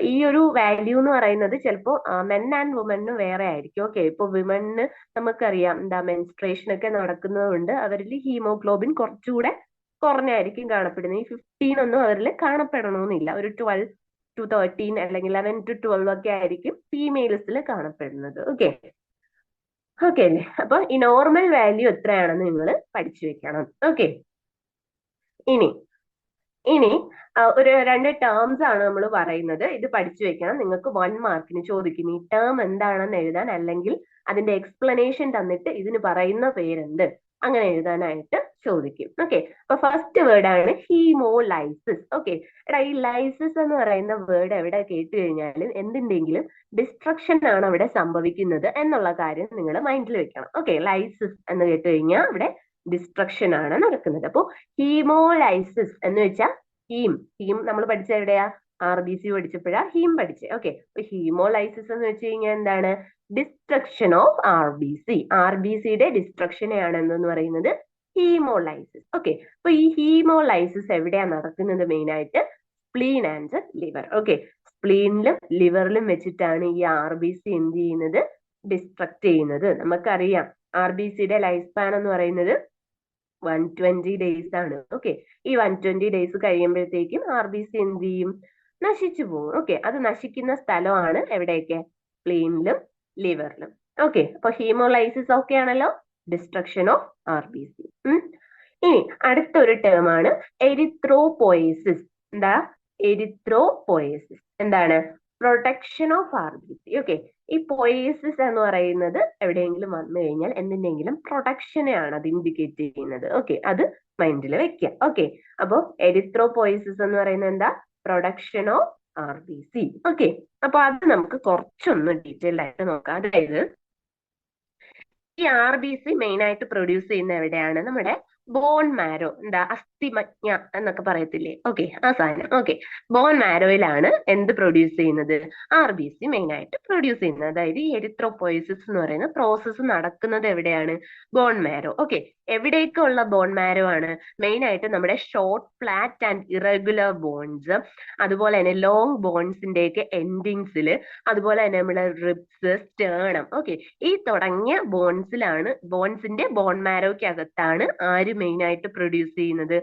ഈ ഒരു വാല്യൂ എന്ന് പറയുന്നത് ചിലപ്പോൾ മെൻ ആൻഡ് വുമന് വേറെ ആയിരിക്കും. ഓക്കെ, ഇപ്പൊ വിമന് നമുക്കറിയാം മെൻസ്ട്രേഷൻ ഒക്കെ നടക്കുന്നതുകൊണ്ട് അവരിൽ ഹീമോഗ്ലോബിൻ കുറച്ചുകൂടെ കുറഞ്ഞായിരിക്കും കാണപ്പെടുന്നത്. ഈ 15 ഒന്നും അവരിൽ കാണപ്പെടണമെന്നില്ല. ഒരു 12 to 13 അല്ലെങ്കിൽ 11 to 12 ഒക്കെ ആയിരിക്കും ഫീമെയിൽസിൽ കാണപ്പെടുന്നത്. ഓക്കെ അല്ലേ? അപ്പൊ ഈ നോർമൽ വാല്യൂ എത്രയാണെന്ന് നിങ്ങൾ പഠിച്ചു വെക്കണം. ഓക്കെ, ഇനി ഒരു 2 ടേംസ് ആണ് നമ്മൾ പറയുന്നത്. ഇത് പഠിച്ചു വെക്കണം. നിങ്ങൾക്ക് 1 മാർക്കിന് ചോദിക്കും ഈ ടേം എന്താണെന്ന് എഴുതാൻ, അല്ലെങ്കിൽ അതിന്റെ എക്സ്പ്ലനേഷൻ തന്നിട്ട് ഇതിന് പറയുന്ന പേരെന്ത്, അങ്ങനെ എഴുതാനായിട്ട് ചോദിക്കും. ഓക്കെ, അപ്പൊ ഫസ്റ്റ് വേർഡ് ആണ് ഹീമോലൈസിസ്. ഓക്കെ, ഈ ലൈസിസ് എന്ന് പറയുന്ന വേർഡ് എവിടെ കേട്ട് കഴിഞ്ഞാലും എന്തിന്റെങ്കിലും ഡിസ്ട്രക്ഷൻ ആണ് അവിടെ സംഭവിക്കുന്നത് എന്നുള്ള കാര്യം നിങ്ങൾ മൈൻഡിൽ വെക്കണം. ഓക്കെ, ലൈസിസ് എന്ന് കേട്ട് കഴിഞ്ഞാൽ അവിടെ ഡിസ്ട്രക്ഷൻ ആണ് നടക്കുന്നത്. അപ്പോ ഹീമോലൈസിസ് എന്ന് വെച്ചാൽ ഹീം നമ്മൾ പഠിച്ച എവിടെയാ? RBC പഠിച്ചപ്പോഴാ ഹീം പഠിച്ചേ. ഓക്കെ, അപ്പൊ ഹീമോലൈസിസ് എന്ന് വെച്ച് കഴിഞ്ഞാൽ എന്താണ്? ഡിസ്ട്രക്ഷൻ ഓഫ് RBCയുടെ ഡിസ്ട്രക്ഷനെയാണ് എന്തെന്ന് പറയുന്നത്? ഹീമോലൈസിസ്. ഓക്കെ, അപ്പൊ ഈ ഹീമോലൈസിസ് എവിടെയാ നടക്കുന്നത്? മെയിൻ ആയിട്ട് സ്പ്ലീൻ ആൻഡ് ലിവർ. ഓക്കെ, സ്പ്ലീനിലും ലിവറിലും വെച്ചിട്ടാണ് ഈ RBC എന്ത് ചെയ്യുന്നത്? ഡിസ്ട്രക്ട് ചെയ്യുന്നത്. നമുക്കറിയാം RBCയുടെ ലൈഫ് സ്പാൻ എന്ന് പറയുന്നത് 120 days ആണ്. ഓക്കെ, ഈ 120 days കഴിയുമ്പോഴത്തേക്കും RBC എന്ത് ചെയ്യും? നശിച്ചു പോകും. ഓക്കെ, അത് നശിക്കുന്ന സ്ഥലമാണ് എവിടെയൊക്കെ? സ്പ്ലീനിലും ലിവറിലും. ഓക്കെ, അപ്പൊ ഹീമോലൈസിസ് ഓക്കെ ആണല്ലോ, ഡിസ്ട്രക്ഷൻ ഓഫ് RBC. ഇനി അടുത്തൊരു ടേം ആണ് എരിത്രോപോയസിസ്. എരിത്രോപോയസിസ് എന്താണ്? Protection of RBC. ഓക്കെ, ഈ പോയസിസ് എന്ന് പറയുന്നത് എവിടെയെങ്കിലും വന്നു കഴിഞ്ഞാൽ എന്തിന്റെങ്കിലും പ്രൊട്ടക്ഷനെയാണ് അത് ഇൻഡിക്കേറ്റ് ചെയ്യുന്നത്. ഓക്കെ, അത് മൈൻഡിൽ വെക്കുക. ഓക്കെ, അപ്പോ എരിത്രോപോയസിസ് എന്ന് പറയുന്നത് എന്താ? Protection of RBC. ഓക്കെ, അപ്പൊ അത് നമുക്ക് കുറച്ചൊന്ന് ഡീറ്റെയിൽഡ് ആയിട്ട് നോക്കാം. അതായത് ഈ RBC മെയിൻ ആയിട്ട് പ്രൊഡ്യൂസ് ചെയ്യുന്ന എവിടെയാണ്? നമ്മുടെ ബോൺ മാരോ, അസ്ഥിമജ്ഞ എന്നൊക്കെ പറയത്തില്ലേ? ഓക്കെ, ആ സാധനം. ഓക്കെ, ബോൺ മാരോയിലാണ് എന്ത് പ്രൊഡ്യൂസ് ചെയ്യുന്നത്? RBC മെയിൻ ആയിട്ട് പ്രൊഡ്യൂസ് ചെയ്യുന്നത്. അതായത് ഈ എരിത്രോപോയസിസ് എന്ന് പറയുന്ന പ്രോസസ്സ് നടക്കുന്നത് എവിടെയാണ്? Bone marrow. ഓക്കെ, എവിടേക്കുള്ള ബോൺ മാരോ ആണ്? മെയിൻ ആയിട്ട് നമ്മുടെ short, flat and irregular bones, അതുപോലെ തന്നെ ലോങ് ബോൺസിന്റെ ഒക്കെ എൻഡിങ്സിൽ, അതുപോലെ തന്നെ നമ്മുടെ റിബ്സ്, സ്റ്റേണം, ഓക്കെ, ഈ തുടങ്ങിയ ബോൺസിന്റെ ബോൺ മാരോയ്ക്ക് അകത്താണ് ആര് മെയിൻ ആയിട്ട് പ്രൊഡ്യൂസ് ചെയ്യുന്നത്?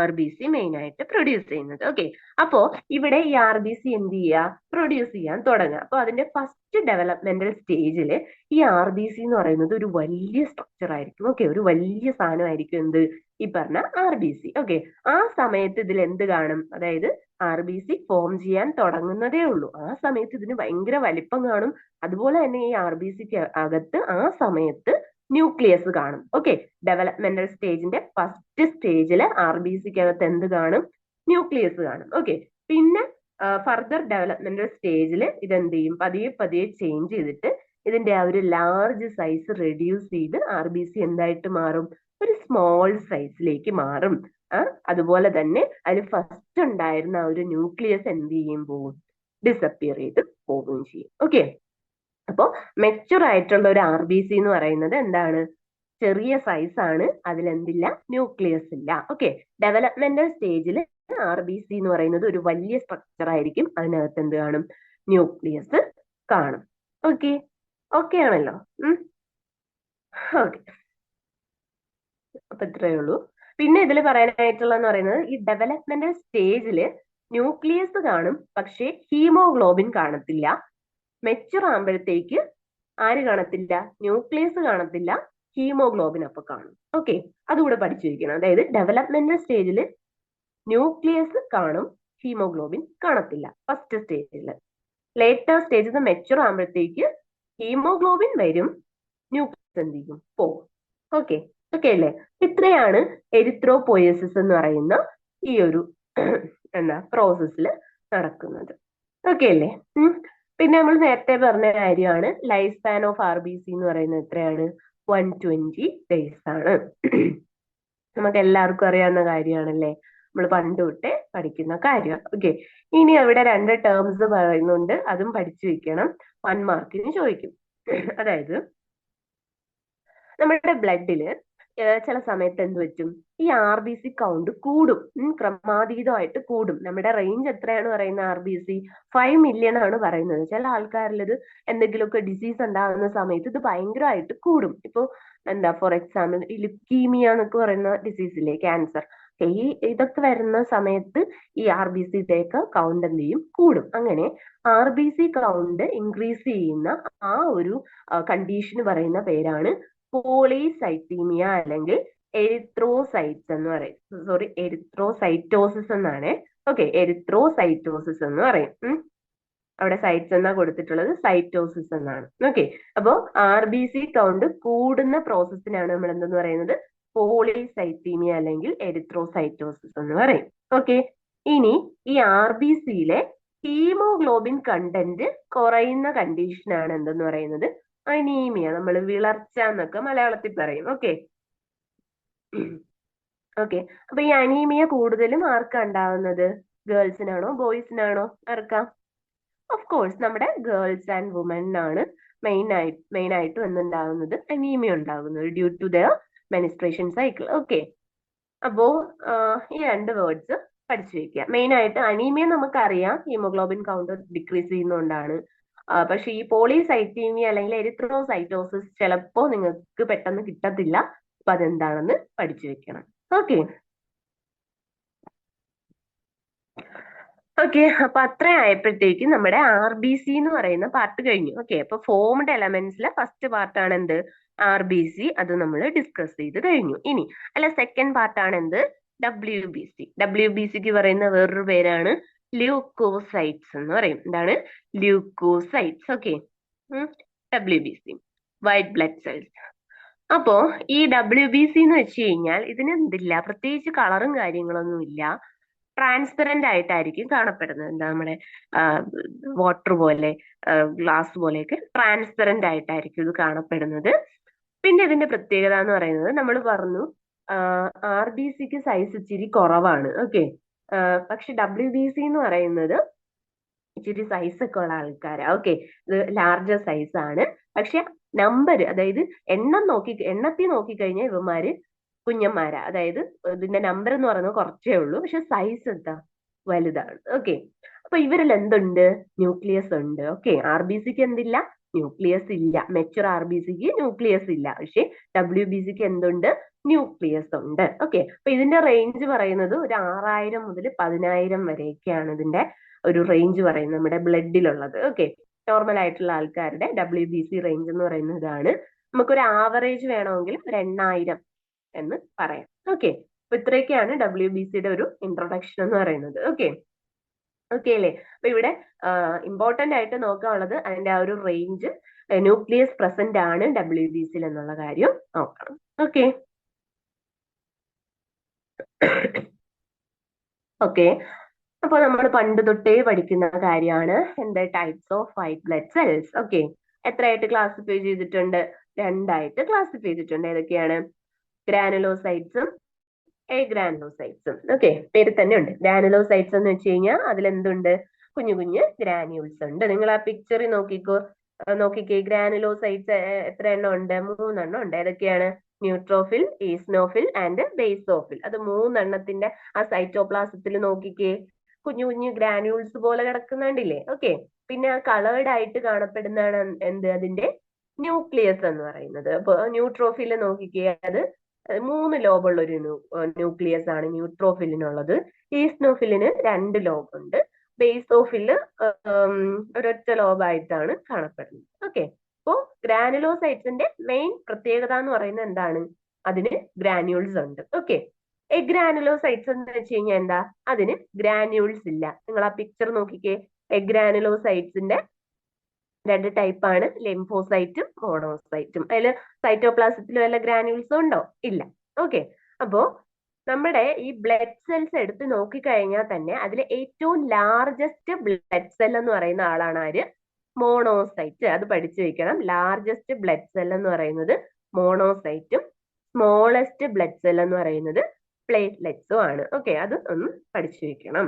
RBC മെയിൻ ആയിട്ട് പ്രൊഡ്യൂസ് ചെയ്യുന്നത്. ഓക്കെ, അപ്പോ ഇവിടെ ഈ RBC എന്ത് ചെയ്യുക? പ്രൊഡ്യൂസ് ചെയ്യാൻ തുടങ്ങുക. അപ്പൊ അതിന്റെ ഫസ്റ്റ് ഡെവലപ്മെന്റൽ സ്റ്റേജിൽ ഈ RBC എന്ന് പറയുന്നത് ഒരു വലിയ സ്ട്രക്ചർ ആയിരിക്കും. ഓക്കെ, ഒരു വലിയ സാധനമായിരിക്കും എന്ത്? ഈ പറഞ്ഞ RBC. ഓക്കെ, ആ സമയത്ത് ഇതിൽ എന്ത് കാണും? അതായത് RBC ഫോം ചെയ്യാൻ തുടങ്ങുന്നതേ ഉള്ളൂ. ആ സമയത്ത് ഇതിന് ഭയങ്കര വലിപ്പം കാണും. അതുപോലെ തന്നെ ഈ RBCക്ക് അകത്ത് ആ സമയത്ത് ന്യൂക്ലിയസ് കാണും. ഓക്കെ, ഡെവലപ്മെന്റൽ സ്റ്റേജിന്റെ ഫസ്റ്റ് സ്റ്റേജില് RBCക്ക് അകത്ത് എന്ത് കാണും? ന്യൂക്ലിയസ് കാണും. ഓക്കെ, പിന്നെ ഫർദർ ഡെവലപ്മെന്റൽ സ്റ്റേജിൽ ഇതെന്ത് ചെയ്യും? പതിയെ പതിയെ ചേഞ്ച് ചെയ്തിട്ട് ഇതിന്റെ ആ ഒരു ലാർജ് സൈസ് റെഡ്യൂസ് ചെയ്ത് RBC എന്തായിട്ട് മാറും? ഒരു സ്മോൾ സൈസിലേക്ക് മാറും. അതുപോലെ തന്നെ അതിൽ ഫസ്റ്റ് ഉണ്ടായിരുന്ന ആ ഒരു ന്യൂക്ലിയസ് എന്ത് ചെയ്യും? പോവും, ഡിസപ്പിയർ ചെയ്ത് പോവുകയും ചെയ്യും. ഓക്കെ, അപ്പോ മെച്ചുർ ആയിട്ടുള്ള ഒരു RBC എന്ന് പറയുന്നത് എന്താണ്? ചെറിയ സൈസ് ആണ്, അതിലെന്തില്ല? ന്യൂക്ലിയസ് ഇല്ല. ഓക്കെ, ഡെവലപ്മെന്റൽ സ്റ്റേജിൽ RBC എന്ന് പറയുന്നത് ഒരു വലിയ സ്ട്രക്ചർ ആയിരിക്കും. അതിനകത്ത് എന്ത് കാണും? ന്യൂക്ലിയസ് കാണും. ഓക്കെ, ഓക്കെ ആണല്ലോ. ഓക്കെ, അപ്പൊ ഇത്രയേ ഉള്ളൂ. പിന്നെ ഇതിൽ പറയാനായിട്ടുള്ളതെന്ന് പറയുന്നത് ഈ ഡെവലപ്മെന്റൽ സ്റ്റേജില് ന്യൂക്ലിയസ് കാണും, പക്ഷേ ഹീമോഗ്ലോബിൻ കാണത്തില്ല. മെച്ചുർ ആകുമ്പോഴത്തേക്ക് ആര് കാണത്തില്ല? ന്യൂക്ലിയസ് കാണത്തില്ല, ഹീമോഗ്ലോബിൻ അപ്പൊ കാണും. ഓക്കെ, അതുകൂടെ പഠിച്ചു വെക്കണം. അതായത് ഡെവലപ്മെന്റൽ സ്റ്റേജിൽ ന്യൂക്ലിയസ് കാണും, ഹീമോഗ്ലോബിൻ കാണത്തില്ല ഫസ്റ്റ് സ്റ്റേജിൽ. ലേറ്റർ സ്റ്റേജിൽ മെച്ചുർ ആകുമ്പോഴത്തേക്ക് ഹീമോഗ്ലോബിൻ വരും, ന്യൂക്ലിയസ് എന്ത് ചെയ്യും? പോകും. ഓക്കെ, ഓക്കെ അല്ലേ? ഇത്രയാണ് എരിത്രോപോയസിസ് എന്ന് പറയുന്ന ഈ ഒരു എന്താ പ്രോസസ്സിൽ നടക്കുന്നത്. ഓക്കെ അല്ലേ? പിന്നെ നമ്മൾ നേരത്തെ പറഞ്ഞ കാര്യമാണ് ലൈഫ് സ്പാൻ ഓഫ് RBC എന്ന് പറയുന്നത് എത്രയാണ്? 120 days ആണ്. നമുക്ക് എല്ലാവർക്കും അറിയാവുന്ന കാര്യമാണല്ലേ, നമ്മൾ പണ്ട് തൊട്ടേ പഠിക്കുന്ന കാര്യമാണ്. ഓക്കെ, ഇനി അവിടെ 2 ടേംസ് പറയുന്നുണ്ട്, അതും പഠിച്ചു വെക്കണം, 1 മാർക്കിന് ചോദിക്കും. അതായത് നമ്മുടെ ബ്ലഡില് ചില സമയത്ത് എന്ത് പറ്റും? ഈ RBC കൗണ്ട് കൂടും, ക്രമാതീതമായിട്ട് കൂടും. നമ്മുടെ റേഞ്ച് എത്രയാണ് പറയുന്നത്? RBC 5 million ആണ് പറയുന്നത്. ചില ആൾക്കാരിൽ ഇത് എന്തെങ്കിലുമൊക്കെ ഡിസീസ് ഉണ്ടാകുന്ന സമയത്ത് ഇത് ഭയങ്കരമായിട്ട് കൂടും. ഇപ്പൊ എന്താ, ഫോർ എക്സാമ്പിൾ ഈ ലുക്കീമിയ എന്നൊക്കെ പറയുന്ന ഡിസീസ് ഇല്ലേ, ക്യാൻസർ, ഇതൊക്കെ വരുന്ന സമയത്ത് ഈ RBC കൗണ്ട് എന്ത് ചെയ്യും? കൂടും. അങ്ങനെ RBC കൗണ്ട് ഇൻക്രീസ് ചെയ്യുന്ന ആ ഒരു കണ്ടീഷന് പറയുന്ന പേരാണ് പോളിസൈത്തീമിയ അല്ലെങ്കിൽ എരിത്രോസൈറ്റ്സ് എന്ന് പറയും. സോറി, എരിത്രോസൈറ്റോസിസ് എന്നാണ്. ഓക്കെ, എരിത്രോസൈറ്റോസിസ് എന്ന് പറയും. അവിടെ സൈറ്റ്സ് എന്നാ കൊടുത്തിട്ടുള്ളത്, സൈറ്റോസിസ് എന്നാണ്. ഓക്കെ, അപ്പോ RBC കൗണ്ട് കൂടുന്ന പ്രോസസ്സിനാണ് നമ്മൾ എന്തെന്ന് പറയുന്നത്? പോളിസൈത്തീമിയ അല്ലെങ്കിൽ എരിത്രോസൈറ്റോസിസ് എന്ന് പറയും. ഓക്കെ, ഇനി ഈ RBCയിലെ ഹീമോഗ്ലോബിൻ കണ്ടന്റ് കുറയുന്ന കണ്ടീഷനാണ് എന്തെന്ന് പറയുന്നത്? അനീമിയ. നമ്മൾ വിളർച്ച എന്നൊക്കെ മലയാളത്തിൽ പറയും. ഓക്കെ, ഓക്കെ, അപ്പൊ ഈ അനീമിയ കൂടുതലും ആർക്കാ ഉണ്ടാവുന്നത്? ഗേൾസിനാണോ ബോയ്സിനാണോ? ആർക്കാ? ഓഫ് കോഴ്സ് നമ്മുടെ ഗേൾസ് ആൻഡ് വുമനാണ് മെയിൻ ആയിട്ടും എന്തുണ്ടാകുന്നത്? അനീമിയ ഉണ്ടാകുന്നത് due to their menstruation cycle. Okay, അപ്പോ ഈ 2 വേർഡ്സ് പഠിച്ചു വെക്കുക. മെയിൻ ആയിട്ട് അനീമിയ നമുക്കറിയാം, ഹീമോഗ്ലോബിൻ കൗണ്ട് ഡിക്രീസ് ചെയ്യുന്നതുകൊണ്ടാണ്. പക്ഷെ ഈ പോളിസൈത്തീമിയ അല്ലെങ്കിൽ എരിത്രോസൈറ്റോസിസ് ചിലപ്പോ നിങ്ങൾക്ക് പെട്ടെന്ന് കിട്ടത്തില്ല. അപ്പൊ അതെന്താണെന്ന് പഠിച്ചു വെക്കണം. ഓക്കെ, ഓക്കെ, അപ്പൊ അത്ര ആയപ്പോഴത്തേക്ക് നമ്മുടെ RBC എന്ന് പറയുന്ന പാർട്ട് കഴിഞ്ഞു. ഓക്കെ, അപ്പൊ ഫോംഡ് എലമെന്റ്സിലെ ഫസ്റ്റ് പാർട്ടാണ് എന്ത്? RBC. അത് നമ്മൾ ഡിസ്കസ് ചെയ്ത് കഴിഞ്ഞു. ഇനി സെക്കൻഡ് പാർട്ടാണ് എന്ത്? WBC. WBCക്ക് പറയുന്ന വേറൊരു പേരാണ് ല്യൂക്കോസൈറ്റ്സ് എന്ന് പറയും. എന്താണ്? Leucocytes. Okay, WBC, white blood cells. അപ്പോ ഈ WBC എന്ന് വെച്ച് കഴിഞ്ഞാൽ ഇതിന് എന്തില്ല, പ്രത്യേകിച്ച് കളറും കാര്യങ്ങളൊന്നും ഇല്ല. ട്രാൻസ്പെറന്റ് ആയിട്ടായിരിക്കും കാണപ്പെടുന്നത്. എന്താ, നമ്മുടെ വാട്ടർ പോലെ, ഗ്ലാസ് പോലെയൊക്കെ ട്രാൻസ്പെറന്റ് ആയിട്ടായിരിക്കും ഇത് കാണപ്പെടുന്നത്. പിന്നെ ഇതിന്റെ പ്രത്യേകത എന്ന് പറയുന്നത് നമ്മൾ പറഞ്ഞു, RBCക്ക് സൈസ് ഇച്ചിരി കുറവാണ്. ഓക്കെ, പക്ഷെ WBC എന്ന് പറയുന്നത് ഇച്ചിരി സൈസ് ഒക്കെ ഉള്ള ആൾക്കാരാ. ഓക്കെ, ഇത് ലാർജർ സൈസ് ആണ്. പക്ഷെ നമ്പർ, അതായത് എണ്ണത്തിൽ നോക്കിക്കഴിഞ്ഞാൽ ഇവന്മാര് കുഞ്ഞന്മാരാ. അതായത് ഇതിന്റെ നമ്പർ എന്ന് പറയുന്നത് കുറച്ചേ ഉള്ളൂ, പക്ഷെ സൈസ് എന്താ, വലുതാണ്. ഓക്കെ, അപ്പൊ ഇവരിൽ എന്തുണ്ട്? ന്യൂക്ലിയസ് ഉണ്ട്. ഓക്കെ, RBCക്ക് എന്തില്ല? ന്യൂക്ലിയസ് ഇല്ല. മെച്ചുർ RBCക്ക് ന്യൂക്ലിയസ് ഇല്ല. പക്ഷെ WBCക്ക് എന്തുണ്ട്? ന്യൂക്ലിയസ് ഉണ്ട്. ഓക്കെ, അപ്പൊ ഇതിന്റെ റേഞ്ച് പറയുന്നത് ഒരു 6000 മുതൽ 10000 വരെയൊക്കെയാണ് ഇതിന്റെ ഒരു റേഞ്ച് പറയുന്നത് നമ്മുടെ ബ്ലഡിലുള്ളത്. ഓക്കെ, നോർമൽ ആയിട്ടുള്ള ആൾക്കാരുടെ WBC റേഞ്ച് എന്ന് പറയുന്നത് ഇതാണ്. നമുക്കൊരു ആവറേജ് വേണമെങ്കിൽ ഒരു 8000 എന്ന് പറയാം. ഓക്കെ, അപ്പൊ ഇത്രയൊക്കെയാണ് WBCയുടെ ഒരു ഇൻട്രൊഡക്ഷൻ എന്ന് പറയുന്നത്. ഓക്കെ അല്ലേ? അപ്പൊ ഇവിടെ ഇമ്പോർട്ടന്റ് ആയിട്ട് നോക്കാനുള്ളത് അതിന്റെ ആ ഒരു റേഞ്ച്, ന്യൂക്ലിയസ് പ്രസന്റ് ആണ് WBCയിൽ എന്നുള്ള കാര്യം നോക്കണം. ഓക്കെ ഓക്കെ അപ്പൊ നമ്മൾ പണ്ട് തൊട്ടേ പഠിക്കുന്ന കാര്യമാണ് എന്ത് types of white blood cells. Okay എത്രയായിട്ട് ക്ലാസിഫൈ ചെയ്തിട്ടുണ്ട്? രണ്ടായിട്ട് ക്ലാസിഫൈ ചെയ്തിട്ടുണ്ട്. ഏതൊക്കെയാണ്? ഗ്രാനുലോസൈറ്റ്സും എഗ്രാനുലോസൈറ്റ്സും. ഓക്കെ പേര് തന്നെ ഉണ്ട്. ഗ്രാനുലോസൈറ്റ്സ് എന്ന് വെച്ച് കഴിഞ്ഞാൽ അതിലെന്തുണ്ട്? കുഞ്ഞു കുഞ്ഞു ഗ്രാന്യൂൾസ് ഉണ്ട്. നിങ്ങൾ ആ പിക്ചറിൽ നോക്കിക്കേ. ഗ്രാനുലോസൈറ്റ്സ് എത്ര എണ്ണം ഉണ്ട്? 3 എണ്ണം ഉണ്ട്. ഏതൊക്കെയാണ്? Neutrophil, eosinophil and basophil. അത് 3 എണ്ണത്തിന്റെ ആ സൈറ്റോപ്ലാസത്തിൽ നോക്കിക്കേ, കുഞ്ഞു കുഞ്ഞു ഗ്രാന്യൂൾസ് പോലെ കിടക്കുന്നുണ്ടില്ലേ? ഓക്കെ പിന്നെ ആ കളേർഡ് ആയിട്ട് കാണപ്പെടുന്നതാണ് എന്ത്? അതിന്റെ ന്യൂക്ലിയസ് എന്ന് പറയുന്നത്. അപ്പൊ ന്യൂട്രോഫിൽ നോക്കിക്കേ, അത് 3 ലോബുള്ള ഒരു ന്യൂക്ലിയസ് ആണ് ന്യൂട്രോഫിലിനുള്ളത്. ഈസ്നോഫിലിന് 2 ലോബുണ്ട്. ബേസോഫില് ഒരൊറ്റ ലോബായിട്ടാണ് കാണപ്പെടുന്നത്. ഓക്കെ അപ്പോ ഗ്രാനുലോസൈറ്റ്സിന്റെ മെയിൻ പ്രത്യേകത എന്ന് പറയുന്നത് എന്താണ്? അതിന് ഗ്രാന്യൂൾസ് ഉണ്ട്. ഓക്കെ എഗ്രാനുലോസൈറ്റ്സ് എന്ന് വെച്ച് കഴിഞ്ഞാൽ എന്താ? അതിന് ഗ്രാന്യൂൾസ് ഇല്ല. നിങ്ങൾ ആ പിക്ചർ നോക്കിക്കേ. എഗ്രാനുലോസൈറ്റ്സിന്റെ 2 ടൈപ്പാണ്, ലിംഫോസൈറ്റും മോണോസൈറ്റും. അതിൽ സൈറ്റോപ്ലാസത്തിൽ വല്ല ഗ്രാന്യൂൾസും ഉണ്ടോ? ഇല്ല. ഓക്കെ അപ്പോ നമ്മുടെ ഈ ബ്ലഡ് സെൽസ് എടുത്ത് നോക്കിക്കഴിഞ്ഞാൽ തന്നെ അതിൽ ഏറ്റവും ലാർജസ്റ്റ് ബ്ലഡ് സെൽ എന്ന് പറയുന്ന ആളാണ് ആര്? മോണോസൈറ്റ്. അത് പഠിച്ചു വെക്കണം. ലാർജസ്റ്റ് ബ്ലഡ് സെൽ എന്ന് പറയുന്നത് മോണോസൈറ്റും സ്മോളസ്റ്റ് ബ്ലഡ് സെൽ എന്ന് പറയുന്നത് പ്ലേറ്റ്ലെറ്റ്സും ആണ്. ഓക്കെ അത് ഒന്ന് പഠിച്ചു വെക്കണം.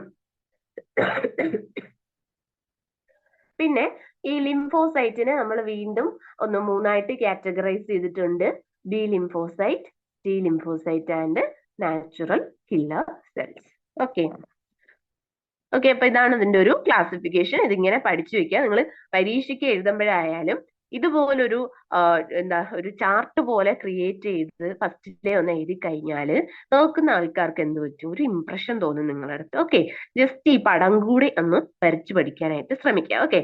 പിന്നെ ഈ ലിംഫോസൈറ്റിനെ നമ്മൾ വീണ്ടും 3ആയിട്ട് കാറ്റഗറൈസ് ചെയ്തിട്ടുണ്ട്. B lymphocyte, T lymphocyte and natural killer cells. Okay അപ്പൊ ഇതാണ് ഇതിന്റെ ഒരു ക്ലാസിഫിക്കേഷൻ. ഇതിങ്ങനെ പഠിച്ചു വെക്കുക. നിങ്ങൾ പരീക്ഷയ്ക്ക് എഴുതുമ്പോഴായാലും ഇതുപോലൊരു ഒരു ചാർട്ട് പോലെ ക്രിയേറ്റ് ചെയ്ത് ഫസ്റ്റിലെ ഒന്ന് എഴുതി കഴിഞ്ഞാല് നോക്കുന്ന ആൾക്കാർക്ക് എന്ത് പറ്റും? ഒരു ഇംപ്രഷൻ തോന്നും നിങ്ങളുടെ അടുത്ത്. ഓക്കെ ജസ്റ്റ് ഈ പടം കൂടി ഒന്ന് വരച്ചു പഠിക്കാനായിട്ട് ശ്രമിക്കുക. ഓക്കെ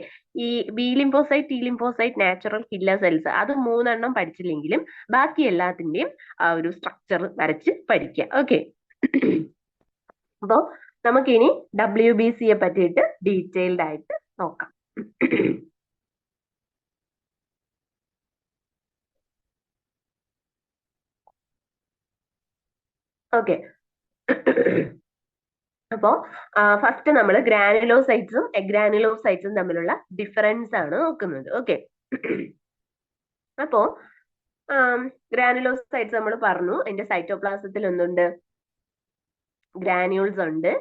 ഈ B lymphocyte, T lymphocyte, natural killer cells അത് 3 എണ്ണം പഠിച്ചില്ലെങ്കിലും ബാക്കി എല്ലാത്തിന്റെയും ആ ഒരു സ്ട്രക്ചർ വരച്ച് പഠിക്കുക. ഓക്കെ അപ്പോ നമുക്കിനി WBCയെ പറ്റിയിട്ട് ഡീറ്റെയിൽഡ് ആയിട്ട് നോക്കാം. ഓക്കെ അപ്പോ ഫസ്റ്റ് നമ്മൾ ഗ്രാനുലോസൈറ്റ്സും എഗ്രാനുലോസൈറ്റ്സും തമ്മിലുള്ള ഡിഫറൻസ് ആണ് നോക്കുന്നത്. ഓക്കെ അപ്പോ ഗ്രാനുലോസൈറ്റ്സ് നമ്മൾ പറഞ്ഞു, അതിന്റെ സൈറ്റോപ്ലാസത്തിൽ എന്തുണ്ട്? ഗ്രാന്യൂൾസ് ഉണ്ട്.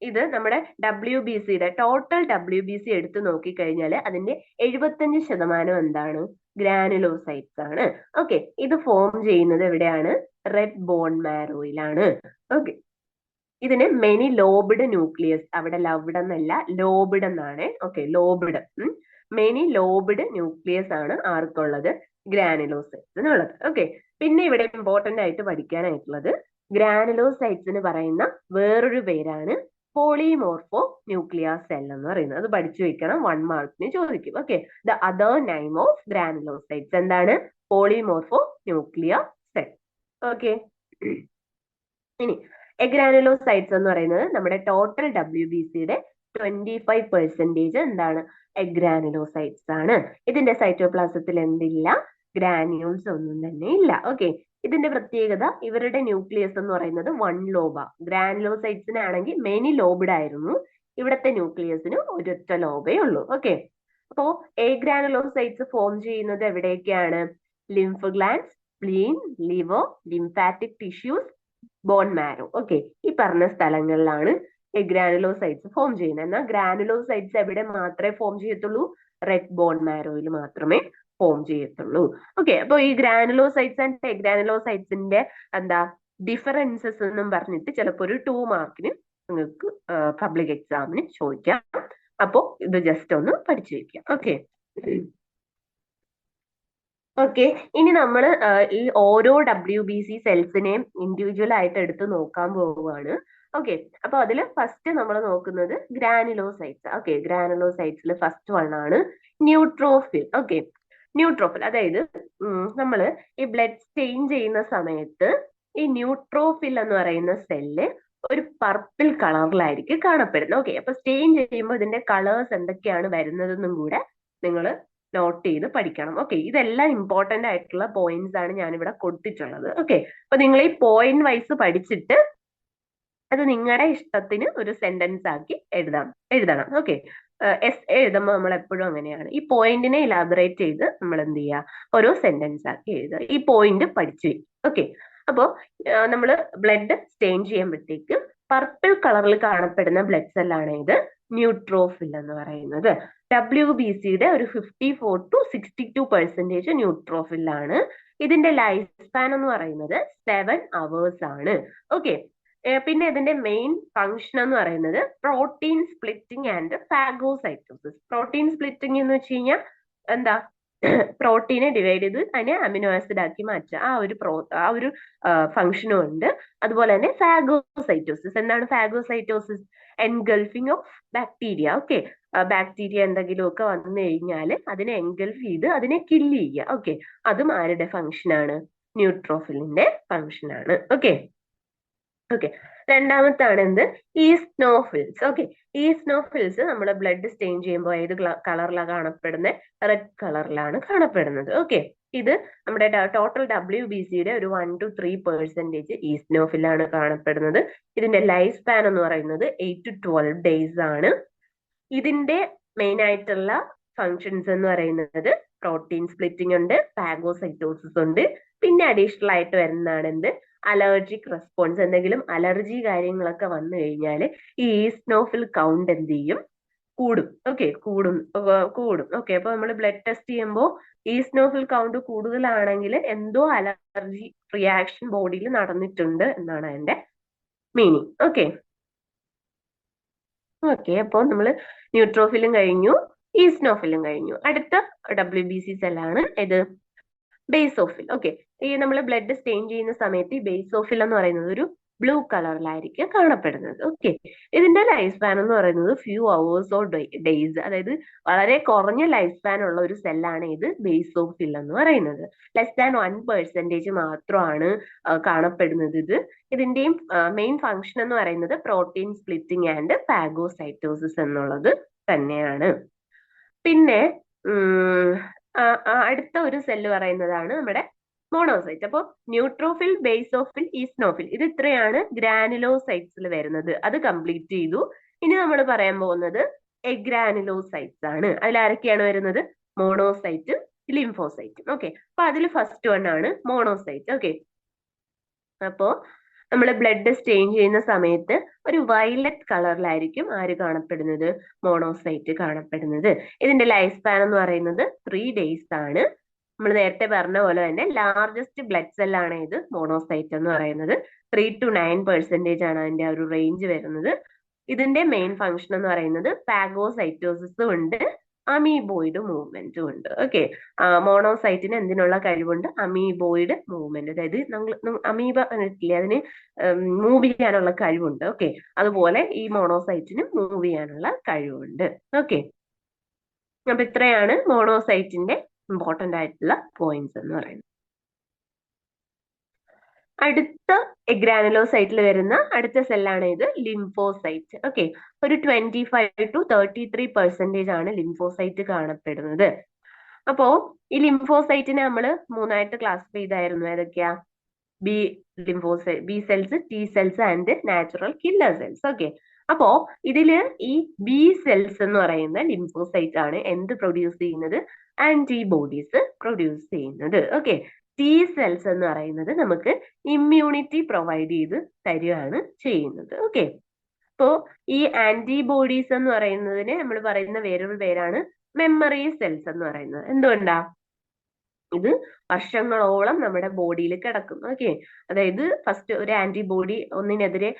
ഇത് നമ്മുടെ WBCയുടെ ടോട്ടൽ WBC എടുത്തു നോക്കിക്കഴിഞ്ഞാൽ അതിന്റെ 75% എന്താണ്? ഗ്രാനുലോസൈറ്റ്സ് ആണ്. ഓക്കെ ഇത് ഫോം ചെയ്യുന്നത് എവിടെയാണ്? റെഡ് ബോൺ മാരോയിലാണ്. ഓക്കെ ഇതിന് മെനി ലോബ്ഡ് ന്യൂക്ലിയസ്, അവിടെ ലവ്ഡ് എന്നല്ല ലോബ്ഡ് എന്നാണ്. Okay lobed, many lobed nucleus ആണ് ആർക്കുള്ളത്? ഗ്രാനുലോസൈറ്റ്സിനുള്ളത്. ഓക്കെ പിന്നെ ഇവിടെ ഇമ്പോർട്ടന്റ് ആയിട്ട് പഠിക്കാനായിട്ടുള്ളത് ഗ്രാനുലോസൈറ്റ്സിന് പറയുന്ന വേറൊരു പേരാണ് പോളിമോർഫോ ന്യൂക്ലിയർ സെൽ എന്ന് പറയുന്നത്. അത് പഠിച്ചു വെക്കണം, 1 മാർക്കിന് ചോദിക്കും. Okay the other name of granulocytes എന്താണ്? പോളിമോർഫോ ന്യൂക്ലിയർ സെൽ. ഓക്കെ ഇനി എഗ്രാനുലോസൈറ്റ്സ് എന്ന് പറയുന്നത് നമ്മുടെ ടോട്ടൽ WBCയുടെ 25% എന്താണ്? എഗ്രാനുലോസൈറ്റ്സ് ആണ്. ഇതിന്റെ സൈറ്റോപ്ലാസത്തിൽ എന്തില്ല? ഗ്രാന്യൂൾസ് ഒന്നും തന്നെ ഇല്ല. ഓക്കെ ഇതിന്റെ പ്രത്യേകത ഇവരുടെ ന്യൂക്ലിയസ് എന്ന് പറയുന്നത് 1 ലോബാ. ഗ്രാനുലോസൈറ്റ്സിന് ആണെങ്കിൽ മെനി ലോബ്ഡ് ആയിരുന്നു. ഇവിടത്തെ ന്യൂക്ലിയസിന് ഒരൊറ്റ ലോബേ ഉള്ളൂ. ഓക്കെ അപ്പോ എഗ്രാനുലോസൈറ്റ്സ് ഫോം ചെയ്യുന്നത് എവിടെയൊക്കെയാണ്? Lymph glands, spleen, liver, lymphatic tissues, bone marrow. Okay ഈ പറഞ്ഞ സ്ഥലങ്ങളിലാണ് ഗ്രാനുലോസൈറ്റ്സ് ഫോം ചെയ്യുന്നത്. എന്നാൽ ഗ്രാനുലോസൈറ്റ്സ് എവിടെ മാത്രമേ ഫോം ചെയ്യത്തുള്ളൂ? റെഡ് ബോൺ മാരോയിൽ മാത്രമേ ഫോം ചെയ്യത്തുള്ളൂ. ഓക്കെ അപ്പൊ ഈ ഗ്രാനുലോസൈറ്റ്സ് ആൻഡ് എഗ്രാനുലോസൈറ്റ്സിന്റെ ഡിഫറൻസസ് എന്നും പറഞ്ഞിട്ട് ചിലപ്പോൾ ഒരു 2 മാർക്കിന് നിങ്ങൾക്ക് പബ്ലിക് എക്സാമിന് ചോദിക്കാം. അപ്പോ ഇത് ജസ്റ്റ് ഒന്ന് പഠിച്ചു വെക്കാം. ഓക്കെ ഇനി നമ്മൾ ഈ ഓരോ WBC സെൽസിനെയും ഇൻഡിവിജ്വൽ ആയിട്ട് എടുത്ത് നോക്കാൻ പോവുകയാണ്. ഓക്കെ അപ്പൊ അതിൽ ഫസ്റ്റ് നമ്മൾ നോക്കുന്നത് ഗ്രാനുലോസൈറ്റ്സ്. ഓക്കെ ഗ്രാനുലോസൈറ്റ്സിൽ ഫസ്റ്റ് 1 ആണ് ന്യൂട്രോഫിൽ. ഓക്കെ ന്യൂട്രോഫിൽ, അതായത് നമ്മൾ ഈ ബ്ലഡ് സ്റ്റെയിൻ ചെയ്യുന്ന സമയത്ത് ഈ ന്യൂട്രോഫിൽ എന്ന് പറയുന്ന സെല്ല് ഒരു പർപ്പിൾ കളറിലായിരിക്കും കാണപ്പെടുന്നത്. ഓക്കെ, അപ്പൊ സ്റ്റെയിൻ ചെയ്യുമ്പോൾ ഇതിന്റെ കളേഴ്സ് എന്തൊക്കെയാണ് വരുന്നതെന്നും കൂടെ നിങ്ങൾ നോട്ട് ചെയ്ത് പഠിക്കണം. ഓക്കെ, ഇതെല്ലാം ഇമ്പോർട്ടന്റ് ആയിട്ടുള്ള പോയിന്റ്സ് ആണ് ഞാനിവിടെ കൊടുത്തിട്ടുള്ളത്. ഓക്കെ, അപ്പൊ നിങ്ങൾ ഈ പോയിന്റ് വൈസ് പഠിച്ചിട്ട് അത് നിങ്ങളുടെ ഇഷ്ടത്തിന് ഒരു സെന്റൻസ് ആക്കി എഴുതണം. ഓക്കെ, എസ് എഴുതുമ്പോൾ നമ്മൾ എപ്പോഴും അങ്ങനെയാണ്, ഈ പോയിന്റിനെ ഇലാബറേറ്റ് ചെയ്ത് നമ്മൾ എന്ത് ചെയ്യുക, ഓരോ സെന്റൻസ് ആക്കി എഴുതുക. ഈ പോയിന്റ് പഠിച്ചു. ഓക്കെ, അപ്പോ നമ്മൾ ബ്ലഡ് സ്റ്റെയിൻ ചെയ്യുമ്പോഴത്തേക്കും പർപ്പിൾ കളറിൽ കാണപ്പെടുന്ന ബ്ലഡ് സെല്ലാണ് ഇത് ന്യൂട്രോഫിൽ എന്ന് പറയുന്നത്. WBCയുടെ ഒരു 54 to 62% ന്യൂട്രോഫിലാണ്. ഇതിന്റെ ലൈഫ് സ്പാൻ എന്ന് പറയുന്നത് 7 hours ആണ്. ഓക്കെ, പിന്നെ ഇതിന്റെ മെയിൻ ഫംഗ്ഷൻ എന്ന് പറയുന്നത് protein splitting and phagocytosis. Protein splitting എന്ന് വെച്ച് കഴിഞ്ഞാൽ എന്താ, പ്രോട്ടീനെ ഡിവൈഡ് ചെയ്ത് അതിനെ അമിനോ ആസിഡ് ആക്കി മാറ്റുക, ആ ഒരു ഫംഗ്ഷനും ഉണ്ട്. അതുപോലെ തന്നെ ഫാഗോസൈറ്റോസിസ്. എന്താണ് phagocytosis? Engulfing of bacteria. Okay, bacteria എന്തെങ്കിലുമൊക്കെ വന്നു കഴിഞ്ഞാൽ അതിനെ എൻഗൾഫ് ചെയ്ത് അതിനെ കില്ല് ചെയ്യുക. ഓക്കെ, അതും ആരുടെ ഫംഗ്ഷനാണ്? ന്യൂട്രോഫിലിന്റെ ഫംഗ്ഷനാണ്. ഓക്കെ, രണ്ടാമത്താണ് എന്ത്? ഈസ്നോഫിൽസ്. ഓക്കെ, ഈസ്നോഫിൽസ് നമ്മൾ ബ്ലഡ് സ്റ്റെയിൻ ചെയ്യുമ്പോൾ ഏത് കളറിലാണ് കാണപ്പെടുന്നത്? റെഡ് കളറിലാണ് കാണപ്പെടുന്നത്. ഓക്കെ, ഇത് നമ്മുടെ ടോട്ടൽ WBCയുടെ ഒരു 1 to 3% ഈസ്നോഫിലാണ് കാണപ്പെടുന്നത്. ഇതിന്റെ ലൈഫ് സ്പാൻ എന്ന് പറയുന്നത് 8 to 12 days ആണ്. ഇതിന്റെ മെയിൻ ആയിട്ടുള്ള ഫങ്ഷൻസ് എന്ന് പറയുന്നത് പ്രോട്ടീൻ സ്പ്ലിറ്റിംഗ് ഉണ്ട്, ഫാഗോസൈറ്റോസിസ് ഉണ്ട്, പിന്നെ അഡീഷണൽ ആയിട്ട് വരുന്നതാണ് എന്ത്? Allergic response. എന്തെങ്കിലും അലർജി കാര്യങ്ങളൊക്കെ വന്നു കഴിഞ്ഞാൽ ഈ ഈസ്നോഫിൽ കൗണ്ട് എന്ത് ചെയ്യും? കൂടും. ഓക്കെ, കൂടും. ഓക്കെ, അപ്പൊ നമ്മൾ ബ്ലഡ് ടെസ്റ്റ് ചെയ്യുമ്പോൾ ഈസ്നോഫിൽ കൗണ്ട് കൂടുതലാണെങ്കിൽ എന്തോ അലർജി റിയാക്ഷൻ ബോഡിയിൽ നടന്നിട്ടുണ്ട് എന്നാണ് അതിന്റെ മീനിങ്. ഓക്കെ, അപ്പോൾ നമ്മൾ ന്യൂട്രോഫിലും കഴിഞ്ഞു, ഈസ്നോഫിലും കഴിഞ്ഞു. അടുത്ത WBC സെല്ലാണ് ഇത് ബേസോഫിൽ. ഓക്കെ, ഈ നമ്മൾ ബ്ലഡ് സ്റ്റെയിൻ ചെയ്യുന്ന സമയത്ത് ഈ ബേസോഫിൽ എന്ന് പറയുന്നത് ഒരു ബ്ലൂ കളറിലായിരിക്കും കാണപ്പെടുന്നത്. ഓക്കെ, ഇതിന്റെ ലൈഫ് സ്പാൻ എന്ന് പറയുന്നത് ഫ്യൂ അവേഴ്സ് ഓർ ഡേയ്സ്, അതായത് വളരെ കുറഞ്ഞ ലൈഫ് സ്പാൻ ഉള്ള ഒരു സെല്ലാണ് ഇത് ബേസോഫിൽ എന്ന് പറയുന്നത്. ലെസ് ദാൻ 1% മാത്രമാണ് കാണപ്പെടുന്നത്. ഇതിന്റെയും മെയിൻ ഫംഗ്ഷൻ എന്ന് പറയുന്നത് പ്രോട്ടീൻ സ്പ്ലിറ്റിംഗ് ആൻഡ് ഫാഗോസൈറ്റോസിസ് എന്നുള്ളത് തന്നെയാണ്. പിന്നെ അടുത്ത ഒരു സെല്ല് പറയുന്നതാണ് നമ്മുടെ മോണോസൈറ്റ്. അപ്പോൾ ന്യൂട്രോഫിൽ, ബേസോഫിൽ, ഈസ്നോഫിൽ, ഇത് ഇത്രയാണ് ഗ്രാനുലോസൈറ്റ്സിൽ വരുന്നത്. അത് കംപ്ലീറ്റ് ചെയ്തു. ഇനി നമ്മൾ പറയാൻ പോകുന്നത് എഗ്രാനുലോസൈറ്റ്സ് ആണ്. അതിൽ ആരൊക്കെയാണ് വരുന്നത്? മോണോസൈറ്റും ലിംഫോസൈറ്റും. ഓക്കെ, അപ്പൊ അതിൽ ഫസ്റ്റ് വൺ ആണ് മോണോസൈറ്റ്. ഓക്കെ, അപ്പോ നമ്മൾ ബ്ലഡ് സ്റ്റെയിൻ ചെയ്യുന്ന സമയത്ത് ഒരു വയലറ്റ് കളറിലായിരിക്കും ആര് കാണപ്പെടുന്നത്? മോണോസൈറ്റ് കാണപ്പെടുന്നത്. ഇതിന്റെ ലൈഫ് സ്പാൻ എന്ന് പറയുന്നത് 3 days ആണ്. നമ്മൾ നേരത്തെ പറഞ്ഞ പോലെ തന്നെ ലാർജസ്റ്റ് ബ്ലഡ് സെല്ലാണ് ഇത് മോണോസൈറ്റ് എന്ന് പറയുന്നത്. 3 to 9% ആണ് അതിന്റെ ഒരു റേഞ്ച് വരുന്നത്. ഇതിന്റെ മെയിൻ ഫംഗ്ഷൻ എന്ന് പറയുന്നത് ഫാഗോസൈറ്റോസിസും ഉണ്ട്, അമീബോയിഡ് മൂവ്മെന്റും ഉണ്ട്. ഓക്കെ, മോണോസൈറ്റിന് എന്തിനുള്ള കഴിവുണ്ട്? അമീബോയിഡ് മൂവ്മെന്റ്, അതായത് അമീബ ഇല്ലേ, അതിന് മൂവ് ചെയ്യാനുള്ള കഴിവുണ്ട്. ഓക്കെ, അതുപോലെ ഈ മോണോസൈറ്റിന് മൂവ് ചെയ്യാനുള്ള കഴിവുണ്ട്. ഓക്കെ, അപ്പൊ ഇത്രയാണ് മോണോസൈറ്റിന്റെ ഇമ്പോർട്ടന്റ് ആയിട്ടുള്ള പോയിന്റ്സ് എന്ന് പറയുന്നത്. അടുത്ത ഗ്രാനുലോസൈറ്റിൽ വരുന്ന അടുത്ത സെല്ലാണ് ഇത് ലിംഫോസൈറ്റ്. ഓക്കെ, ഒരു 25 to 33% ആണ് ലിംഫോസൈറ്റ് കാണപ്പെടുന്നത്. അപ്പോ ഈ ലിംഫോസൈറ്റിനെ നമ്മൾ മൂന്നായിട്ട് ക്ലാസിഫൈ ചെയ്തായിരുന്നു. ഏതൊക്കെയാ? B cells, T cells and natural killer cells. Okay, അപ്പോ ഇതില് ഈ ബി സെൽസ് എന്ന് പറയുന്ന ലിംഫോസൈറ്റ് ആണ് എന്ത് പ്രൊഡ്യൂസ് ചെയ്യുന്നത്? ആന്റിബോഡീസ് പ്രൊഡ്യൂസ് ചെയ്യുന്നത്. ഓക്കെ, ടി സെൽസ് എന്ന് പറയുന്നത് നമുക്ക് ഇമ്മ്യൂണിറ്റി പ്രൊവൈഡ് ചെയ്ത് തരികയാണ് ചെയ്യുന്നത്. ഓക്കെ, അപ്പോ ഈ ആന്റിബോഡീസ് എന്ന് പറയുന്നതിന് നമ്മൾ പറയുന്ന വേറൊരു പേരാണ് മെമ്മറി സെൽസ് എന്ന് പറയുന്നത്. എന്തുകൊണ്ടാ? ഇത് വർഷങ്ങളോളം നമ്മുടെ ബോഡിയിൽ കിടക്കും. ഓക്കെ, അതായത് ഫസ്റ്റ് ഒരു ആന്റിബോഡി ഒന്നിനെതിരെ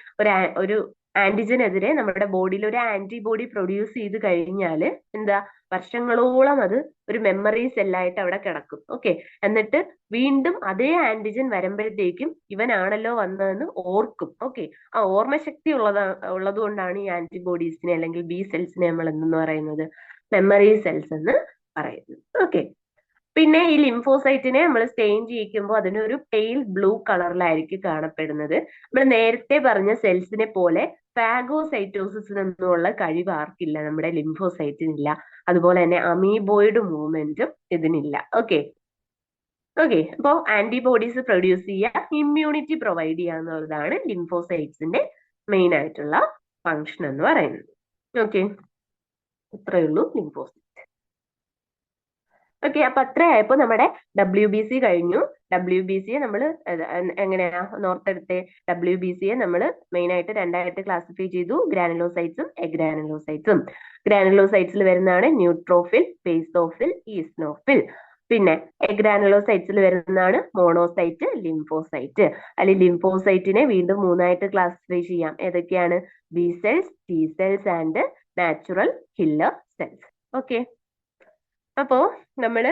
ഒരു ആന്റിജനെതിരെ നമ്മുടെ ബോഡിയിൽ ഒരു ആന്റിബോഡി പ്രൊഡ്യൂസ് ചെയ്ത് കഴിഞ്ഞാൽ എന്താ, വർഷങ്ങളോളം അത് ഒരു മെമ്മറി സെല്ലായിട്ട് അവിടെ കിടക്കും. ഓക്കെ, എന്നിട്ട് വീണ്ടും അതേ ആന്റിജൻ വരുമ്പോഴത്തേക്കും ഇവനാണല്ലോ വന്നതെന്ന് ഓർക്കും. ഓക്കെ, ആ ഓർമ്മശക്തി ഉള്ളത് കൊണ്ടാണ് ഈ ആന്റിബോഡീസിനെ അല്ലെങ്കിൽ ബി സെൽസിനെ നമ്മൾ എന്തെന്ന് പറയുന്നത്? മെമ്മറി സെൽസ് എന്ന് പറയുന്നത്. ഓക്കെ, പിന്നെ ഈ ലിംഫോസൈറ്റിനെ നമ്മൾ സ്റ്റെയിൻ ചെയ്യിക്കുമ്പോൾ അതിനൊരു പെയിൽ ബ്ലൂ കളറിലായിരിക്കും കാണപ്പെടുന്നത്. നമ്മൾ നേരത്തെ പറഞ്ഞ സെൽസിനെ പോലെ ഫാഗോസൈറ്റോസിസിനൊന്നുമുള്ള കഴിവ് ആർക്കില്ല, നമ്മുടെ ലിംഫോസൈറ്റിനില്ല. അതുപോലെ തന്നെ അമീബോയിഡ് മൂവ്മെന്റും ഇതിനില്ല. ഓക്കെ ഓക്കെ അപ്പോൾ ആന്റിബോഡീസ് പ്രൊഡ്യൂസ് ചെയ്യുക, ഇമ്മ്യൂണിറ്റി പ്രൊവൈഡ് ചെയ്യുക എന്നുള്ളതാണ് ലിംഫോസൈറ്റ്സിന്റെ മെയിൻ ആയിട്ടുള്ള ഫങ്ഷൻ എന്ന് പറയുന്നത്. ഓക്കെ ഇത്രയേ ഉള്ളൂ ലിംഫോസൈറ്റ്. ഓക്കെ അപ്പൊ അത്രയായപ്പോ നമ്മുടെ WBC കഴിഞ്ഞു. WBCയെ നമ്മൾ എങ്ങനെയാ നോർത്തെടുത്തെ? WBCയെ നമ്മൾ മെയിൻ ആയിട്ട് രണ്ടായിട്ട് ക്ലാസിഫൈ ചെയ്തു, ഗ്രാനുലോസൈറ്റ്സും എഗ്രാനുലോസൈറ്റ്സും. ഗ്രാനുലോസൈറ്റ്സിൽ വരുന്നതാണ് ന്യൂട്രോഫിൽ, ബേസോഫിൽ, ഈസ്നോഫിൽ. പിന്നെ എഗ്രാനുലോസൈറ്റ്സിൽ വരുന്നതാണ് മോണോസൈറ്റ്, ലിംഫോസൈറ്റ്. അല്ലെങ്കിൽ ലിംഫോസൈറ്റിനെ വീണ്ടും മൂന്നായിട്ട് ക്ലാസിഫൈ ചെയ്യാം. ഏതൊക്കെയാണ്? B cells, T cells and natural killer cells. Okay അപ്പോ നമ്മള്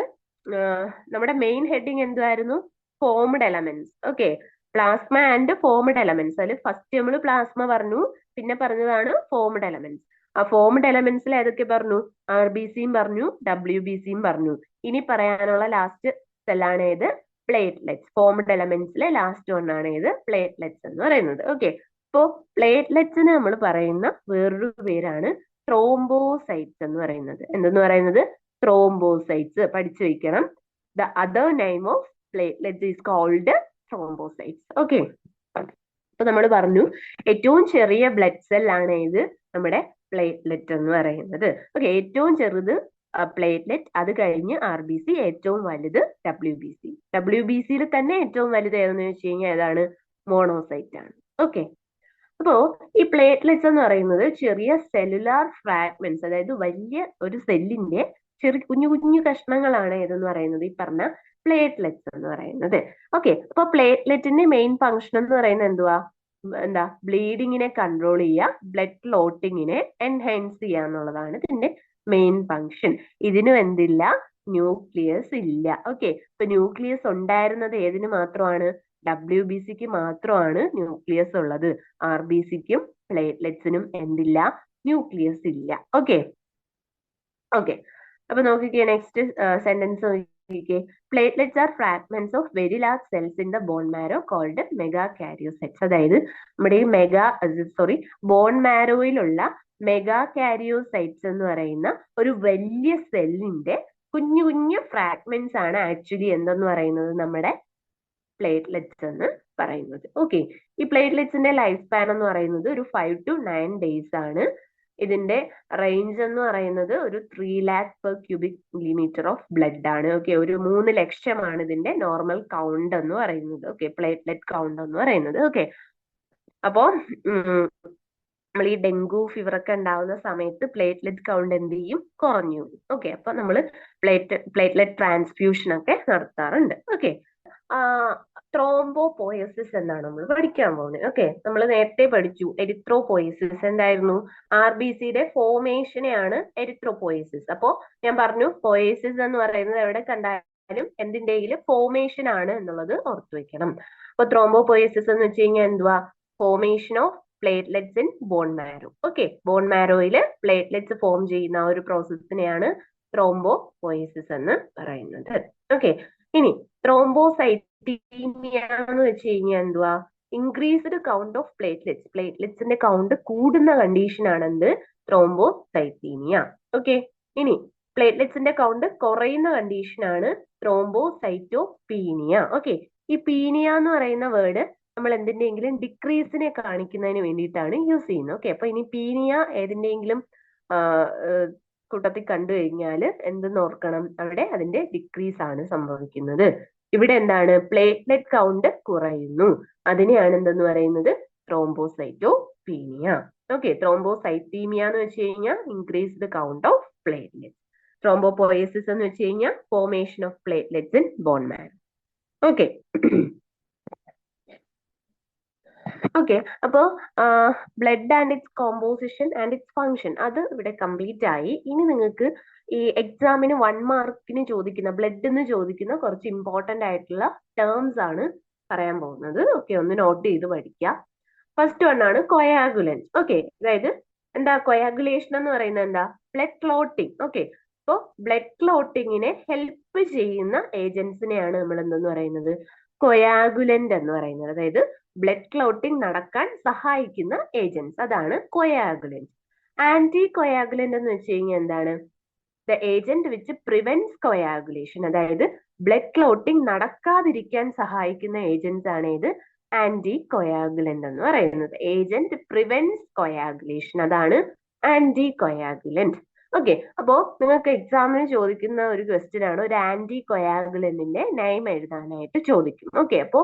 നമ്മുടെ മെയിൻ ഹെഡിങ് എന്തായിരുന്നു? Formed elements. Okay plasma and formed elements. അതിൽ ഫസ്റ്റ് നമ്മൾ പ്ലാസ്മ പറഞ്ഞു, പിന്നെ പറഞ്ഞതാണ് ഫോംഡ് എലമെന്റ്സ്. ആ ഫോംഡ് എലമെന്റ്സിൽ ഏതൊക്കെ പറഞ്ഞു? RBCയും പറഞ്ഞു, WBCയും പറഞ്ഞു. ഇനി പറയാനുള്ള ലാസ്റ്റ് സെല്ലാണ് ഏത്? പ്ലേറ്റ്ലെറ്റ്സ്. ഫോംഡ് എലമെന്റ്സിലെ ലാസ്റ്റ് ഒന്നാണ് ഏത്? പ്ലേറ്റ്ലെറ്റ്സ് എന്ന് പറയുന്നത്. ഓക്കെ അപ്പോ പ്ലേറ്റ്ലെറ്റ്സിന് നമ്മൾ പറയുന്ന വേറൊരു പേരാണ് ത്രോംബോസൈറ്റ്സ് എന്ന് പറയുന്നത്. എന്തെന്ന് പറയുന്നത്? ത്രോംബോസൈറ്റ്സ്. പഠിച്ചു വെക്കണം. The other name of platelets is called thrombocytes. Okay അപ്പൊ നമ്മൾ പറഞ്ഞു ഏറ്റവും ചെറിയ ബ്ലഡ് സെൽ ആണ് ഇത് നമ്മുടെ പ്ലേറ്റ്ലെറ്റ് എന്ന് പറയുന്നത്. ഓക്കെ ഏറ്റവും ചെറുത് പ്ലേറ്റ്ലെറ്റ്, അത് കഴിഞ്ഞ് RBC, ഏറ്റവും വലുത് WBC. WBCയിൽ തന്നെ ഏറ്റവും വലുത് ഏതെന്ന് വെച്ച് കഴിഞ്ഞാൽ ഏതാണ്? മോണോസൈറ്റ് ആണ്. ഓക്കെ അപ്പോ ഈ പ്ലേറ്റ്ലെറ്റ്സ് എന്ന് പറയുന്നത് ചെറിയ സെല്ലുലാർ ഫ്രാഗ്മെന്റ്സ്, അതായത് വലിയ ഒരു സെല്ലിന്റെ ചെറിയ കുഞ്ഞു കുഞ്ഞു കഷ്ണങ്ങളാണ് ഏതെന്ന് പറയുന്നത് ഈ പറഞ്ഞ പ്ലേറ്റ്ലെറ്റ്സ് എന്ന് പറയുന്നത്. ഓക്കെ അപ്പൊ പ്ലേറ്റ്ലെറ്റിന്റെ മെയിൻ ഫംഗ്ഷൻ എന്ന് പറയുന്നത് എന്തുവാ? എന്താ? ബ്ലീഡിങ്ങിനെ കൺട്രോൾ ചെയ്യുക, ബ്ലഡ് ക്ലോട്ടിങ്ങിനെ എൻഹാൻസ് ചെയ്യുക എന്നുള്ളതാണ് ഇതിന്റെ മെയിൻ ഫംഗ്ഷൻ. ഇതിനും എന്തില്ല? ന്യൂക്ലിയസ് ഇല്ല. ഓക്കെ ഇപ്പൊ ന്യൂക്ലിയസ് ഉണ്ടായിരുന്നത് ഏതിന് മാത്രമാണ്? WBCക്ക് മാത്രമാണ് ന്യൂക്ലിയസ് ഉള്ളത്. RBCക്കും പ്ലേറ്റ്ലെറ്റ്സിനും എന്തില്ല? ന്യൂക്ലിയസ് ഇല്ല. ഓക്കെ ഓക്കെ അപ്പൊ നോക്കിക്കേ നെക്സ്റ്റ് സെന്റൻസ് നോക്കിക്കേ. Platelets are fragments of very large cells in the bone marrow called megakaryocytes. അതായത് നമ്മുടെ ഈ ബോൺ മാരോയിലുള്ള മെഗാ കാരിയോസൈറ്റ്സ് എന്ന് പറയുന്ന ഒരു വലിയ സെല്ലിന്റെ കുഞ്ഞു കുഞ്ഞു ഫ്രാഗ്മെന്റ്സ് ആണ് ആക്ച്വലി എന്തെന്ന് പറയുന്നത്? നമ്മുടെ പ്ലേറ്റ്ലെറ്റ്സ് എന്ന് പറയുന്നത്. ഓക്കെ ഈ പ്ലേറ്റ്ലെറ്റ്സിന്റെ ലൈഫ് സ്പാൻ എന്ന് പറയുന്നത് ഒരു 5 to 9 days ആണ്. ഇതിന്റെ റേഞ്ച് എന്ന് പറയുന്നത് ഒരു 3 lakh per cubic millimeter of blood ആണ്. ഓക്കെ ഒരു 3 ലക്ഷമാണ് ഇതിന്റെ നോർമൽ കൗണ്ട് എന്ന് പറയുന്നത്. ഓക്കെ പ്ലേറ്റ്ലെറ്റ് കൗണ്ട് എന്ന് പറയുന്നത്. ഓക്കെ അപ്പോ നമ്മൾ ഈ ഡെങ്കു ഫീവർ ഒക്കെ ഉണ്ടാവുന്ന സമയത്ത് പ്ലേറ്റ്ലെറ്റ് കൗണ്ട് എന്ത് ചെയ്യും? കുറഞ്ഞു. ഓക്കെ അപ്പൊ നമ്മൾ പ്ലേറ്റ്ലെറ്റ് ട്രാൻസ്ഫ്യൂഷൻ ഒക്കെ നടത്താറുണ്ട്. ഓക്കെ ത്രോംബോപോയസിസ് എന്നാണ് നമ്മൾ പഠിക്കാൻ പോകുന്നത്. ഓക്കെ നമ്മൾ നേരത്തെ പഠിച്ചു എരിത്രോപോയസിസ് എന്തായിരുന്നു? RBCയുടെ ഫോർമേഷനെയാണ് എരിത്രോപോയസിസ്. അപ്പോ ഞാൻ പറഞ്ഞു പോയസിസ് എന്ന് പറയുന്നത് എവിടെ കണ്ടാലും എന്തിന്റെയും ഫോർമേഷൻ ആണ് എന്നുള്ളത് ഓർത്തു വെക്കണം. അപ്പൊ ത്രോംബോപോയസിസ് എന്ന് വെച്ച് കഴിഞ്ഞാൽ എന്തുവാ? Formation of platelets in bone marrow. Okay bone മാരോയിൽ പ്ലേറ്റ്ലെറ്റ്സ് ഫോം ചെയ്യുന്ന ആ ഒരു പ്രോസസ്സിനെയാണ് ത്രോംബോപോയസിസ് എന്ന് പറയുന്നത്. ഓക്കെ ഇനി ത്രോംബോസൈറ്റീമിയ എന്ന് വെച്ച് കഴിഞ്ഞാൽ എന്തുവാ? Increased count of platelets. പ്ലേറ്റ്ലെറ്റ്സിന്റെ കൗണ്ട് കൂടുന്ന കണ്ടീഷൻ ആണ് എന്ത്? ത്രോംബോസൈറ്റീമിയ. ഓക്കെ ഇനി പ്ലേറ്റ്ലെറ്റ്സിന്റെ കൗണ്ട് കുറയുന്ന കണ്ടീഷൻ ആണ് ത്രോംബോസൈറ്റോപീനിയ. ഓക്കെ ഈ പീനിയ എന്ന് പറയുന്ന വേർഡ് നമ്മൾ എന്തിന്റെയെങ്കിലും ഡിക്രീസിനെ കാണിക്കുന്നതിന് വേണ്ടിയിട്ടാണ് യൂസ് ചെയ്യുന്നത്. ഓക്കെ അപ്പൊ ഇനി പീനിയ ഏതിന്റെയെങ്കിലും കൂട്ടത്തിൽ കണ്ടു കഴിഞ്ഞാൽ എന്തെന്ന് ഓർക്കണം? അവിടെ അതിന്റെ ഡിക്രീസ് ആണ് സംഭവിക്കുന്നത്. ഇവിടെ എന്താണ്? പ്ലേറ്റ്ലെറ്റ് കൗണ്ട് കുറയുന്നു. അതിനെയാണ് എന്തെന്ന് പറയുന്നത്? ത്രോംബോസൈറ്റോപീനിയ. ഓക്കെ ത്രോംബോസൈറ്റീമിയ എന്ന് വെച്ച് കഴിഞ്ഞാൽ increase the count of platelet. Thrombopoiesis എന്ന് വെച്ച് കഴിഞ്ഞാൽ formation of platelets in bone marrow. Okay okay അപ്പോ blood and its composition and its function അത് ഇവിടെ കംപ്ലീറ്റ് ആയി. ഇനി നിങ്ങൾക്ക് ഈ എക്സാമിന് 1 മാർക്കിന് ചോദിക്കുന്ന ബ്ലഡ് എന്ന് ചോദിക്കുന്ന കുറച്ച് ഇമ്പോർട്ടന്റ് ആയിട്ടുള്ള ടേംസ് ആണ് പറയാൻ പോകുന്നത്. ഓക്കെ ഒന്ന് നോട്ട് ചെയ്ത് പഠിക്കുക. ഫസ്റ്റ് വൺ ആണ് കൊയാഗുലൻസ്. ഓക്കെ അതായത് എന്താ കൊയാഗുലേഷൻ എന്ന് പറയുന്നത്? എന്താ? Blood clotting. ഓക്കെ അപ്പോൾ ബ്ലഡ് ക്ലോട്ടിങ്ങിനെ ഹെൽപ്പ് ചെയ്യുന്ന ഏജൻസിനെയാണ് നമ്മൾ എന്തെന്ന് പറയുന്നത്, കൊയാഗുലന്റ് എന്ന് പറയുന്നത്. അതായത് ബ്ലഡ് ക്ലോട്ടിംഗ് നടക്കാൻ സഹായിക്കുന്ന ഏജൻസ്, അതാണ് കൊയാഗുലന്റ്. ആന്റി കൊയാഗുലന്റ് എന്ന് വെച്ച് കഴിഞ്ഞാൽ എന്താണ്? The agent which prevents coagulation, അതായത് ബ്ലഡ് ക്ലോട്ടിംഗ് നടക്കാതിരിക്കാൻ സഹായിക്കുന്ന ഏജൻസ് ആണ് ഇത് ആന്റി കൊയാഗുലന്റ് എന്ന് പറയുന്നത്. ഏജന്റ് പ്രിവെന്റ്സ് കൊയാഗുലേഷൻ, അതാണ് ആന്റി കൊയാഗുലന്റ്. ഓക്കെ, അപ്പോ നിങ്ങൾക്ക് എക്സാമിന് ചോദിക്കുന്ന ഒരു ക്വസ്റ്റ്യൻ ആണ്, ഒരു ആന്റി കൊയാഗുലന്റിന്റെ നെയിം എഴുതാനായിട്ട് ചോദിക്കും. ഓക്കെ, അപ്പോ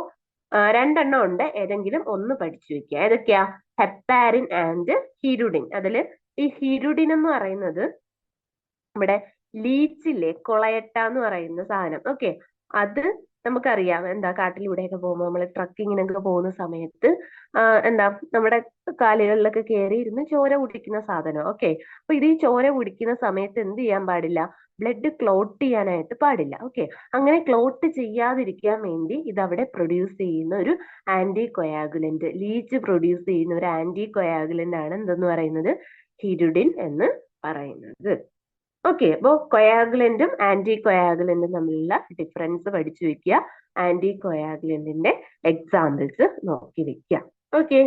രണ്ടെണ്ണം ഉണ്ട്, ഏതെങ്കിലും ഒന്ന് പഠിച്ചു വെക്കുക. ഏതൊക്കെയാ? Heparin and hirudin. അതില് ഈ ഹിരുഡിൻ എന്ന് പറയുന്നത് നമ്മുടെ ലീച്ചില്ലേ, കൊളയട്ട എന്ന് പറയുന്ന സാധനം. ഓക്കെ, അത് നമുക്കറിയാം, എന്താ കാട്ടിലൂടെയൊക്കെ പോകുമ്പോൾ നമ്മൾ ട്രക്കിങ്ങിനൊക്കെ പോകുന്ന സമയത്ത് എന്താ നമ്മുടെ കാലുകളിലൊക്കെ കയറി ഇരുന്ന് ചോര കുടിക്കുന്ന സാധനം. ഓക്കെ, അപ്പൊ ഇത് ഈ ചോര കുടിക്കുന്ന സമയത്ത് എന്ത് ചെയ്യാൻ പാടില്ല? ബ്ലഡ് ക്ലോട്ട് ചെയ്യാനായിട്ട് പാടില്ല. ഓക്കെ, അങ്ങനെ ക്ലോട്ട് ചെയ്യാതിരിക്കാൻ വേണ്ടി ഇത് അവിടെ പ്രൊഡ്യൂസ് ചെയ്യുന്ന ഒരു ആന്റി കൊയാഗുലന്റ്, ലീച്ച് പ്രൊഡ്യൂസ് ചെയ്യുന്ന ഒരു ആന്റി കൊയാഗുലന്റ് ആണ് എന്തെന്ന് പറയുന്നത്, ഹിരുഡിൻ എന്ന് പറയുന്നത്. ഓക്കെ, അപ്പോ കൊയാഗുലന്റും ആന്റി കൊയാഗുലന്റും തമ്മിലുള്ള ഡിഫറൻസ് പഠിച്ചു വെക്കുക. ആന്റി കൊയാഗുലന്റിന്റെ എക്സാമ്പിൾസ് നോക്കി വെക്കുക. ഓക്കെ,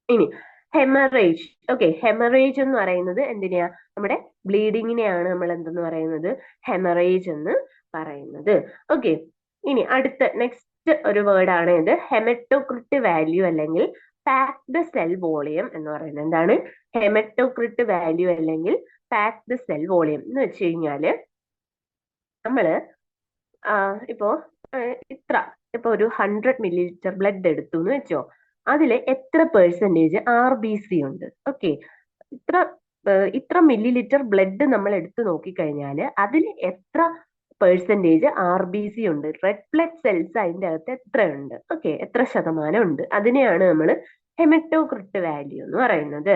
ഇനി ഹെമറേജ്. ഓക്കെ, ഹെമറേജ് എന്ന് പറയുന്നത് എന്തിനാ? നമ്മുടെ ബ്ലീഡിങ്ങിനെയാണ് നമ്മൾ എന്തെന്ന് പറയുന്നത്, ഹെമറേജ് എന്ന് പറയുന്നത്. ഓക്കെ, ഇനി അടുത്ത നെക്സ്റ്റ് ഒരു വേർഡ് ആണ് ഇത്, ഹെമറ്റോക്രിറ്റ് വാല്യൂ അല്ലെങ്കിൽ പാക്ഡ് സെൽ വോളിയം എന്ന് പറയുന്നത്. എന്താണ് ഹെമറ്റോക്രിറ്റ് വാല്യൂ അല്ലെങ്കിൽ പാക്ഡ് സെൽ വോളിയം എന്ന് വെച്ച് കഴിഞ്ഞാല് നമ്മള് ഇപ്പോ ഇപ്പൊ ഒരു 100 ml ബ്ലഡ് എടുത്തു എന്ന് വെച്ചോ, അതിൽ എത്ര പെർസെന്റേജ് RBC ഉണ്ട്? ഓക്കെ, ഇത്ര മില്ലിലിറ്റർ ബ്ലഡ് നമ്മൾ എടുത്തു നോക്കിക്കഴിഞ്ഞാല് അതിൽ എത്ര പെർസെന്റേജ് RBC ഉണ്ട്, റെഡ് ബ്ലഡ് സെൽസ് അതിന്റെ അകത്ത് എത്ര ഉണ്ട്? ഓക്കെ, എത്ര ശതമാനം ഉണ്ട്? അതിനെയാണ് നമ്മൾ ഹെമറ്റോക്രിറ്റ് വാല്യൂ എന്ന് പറയുന്നത്.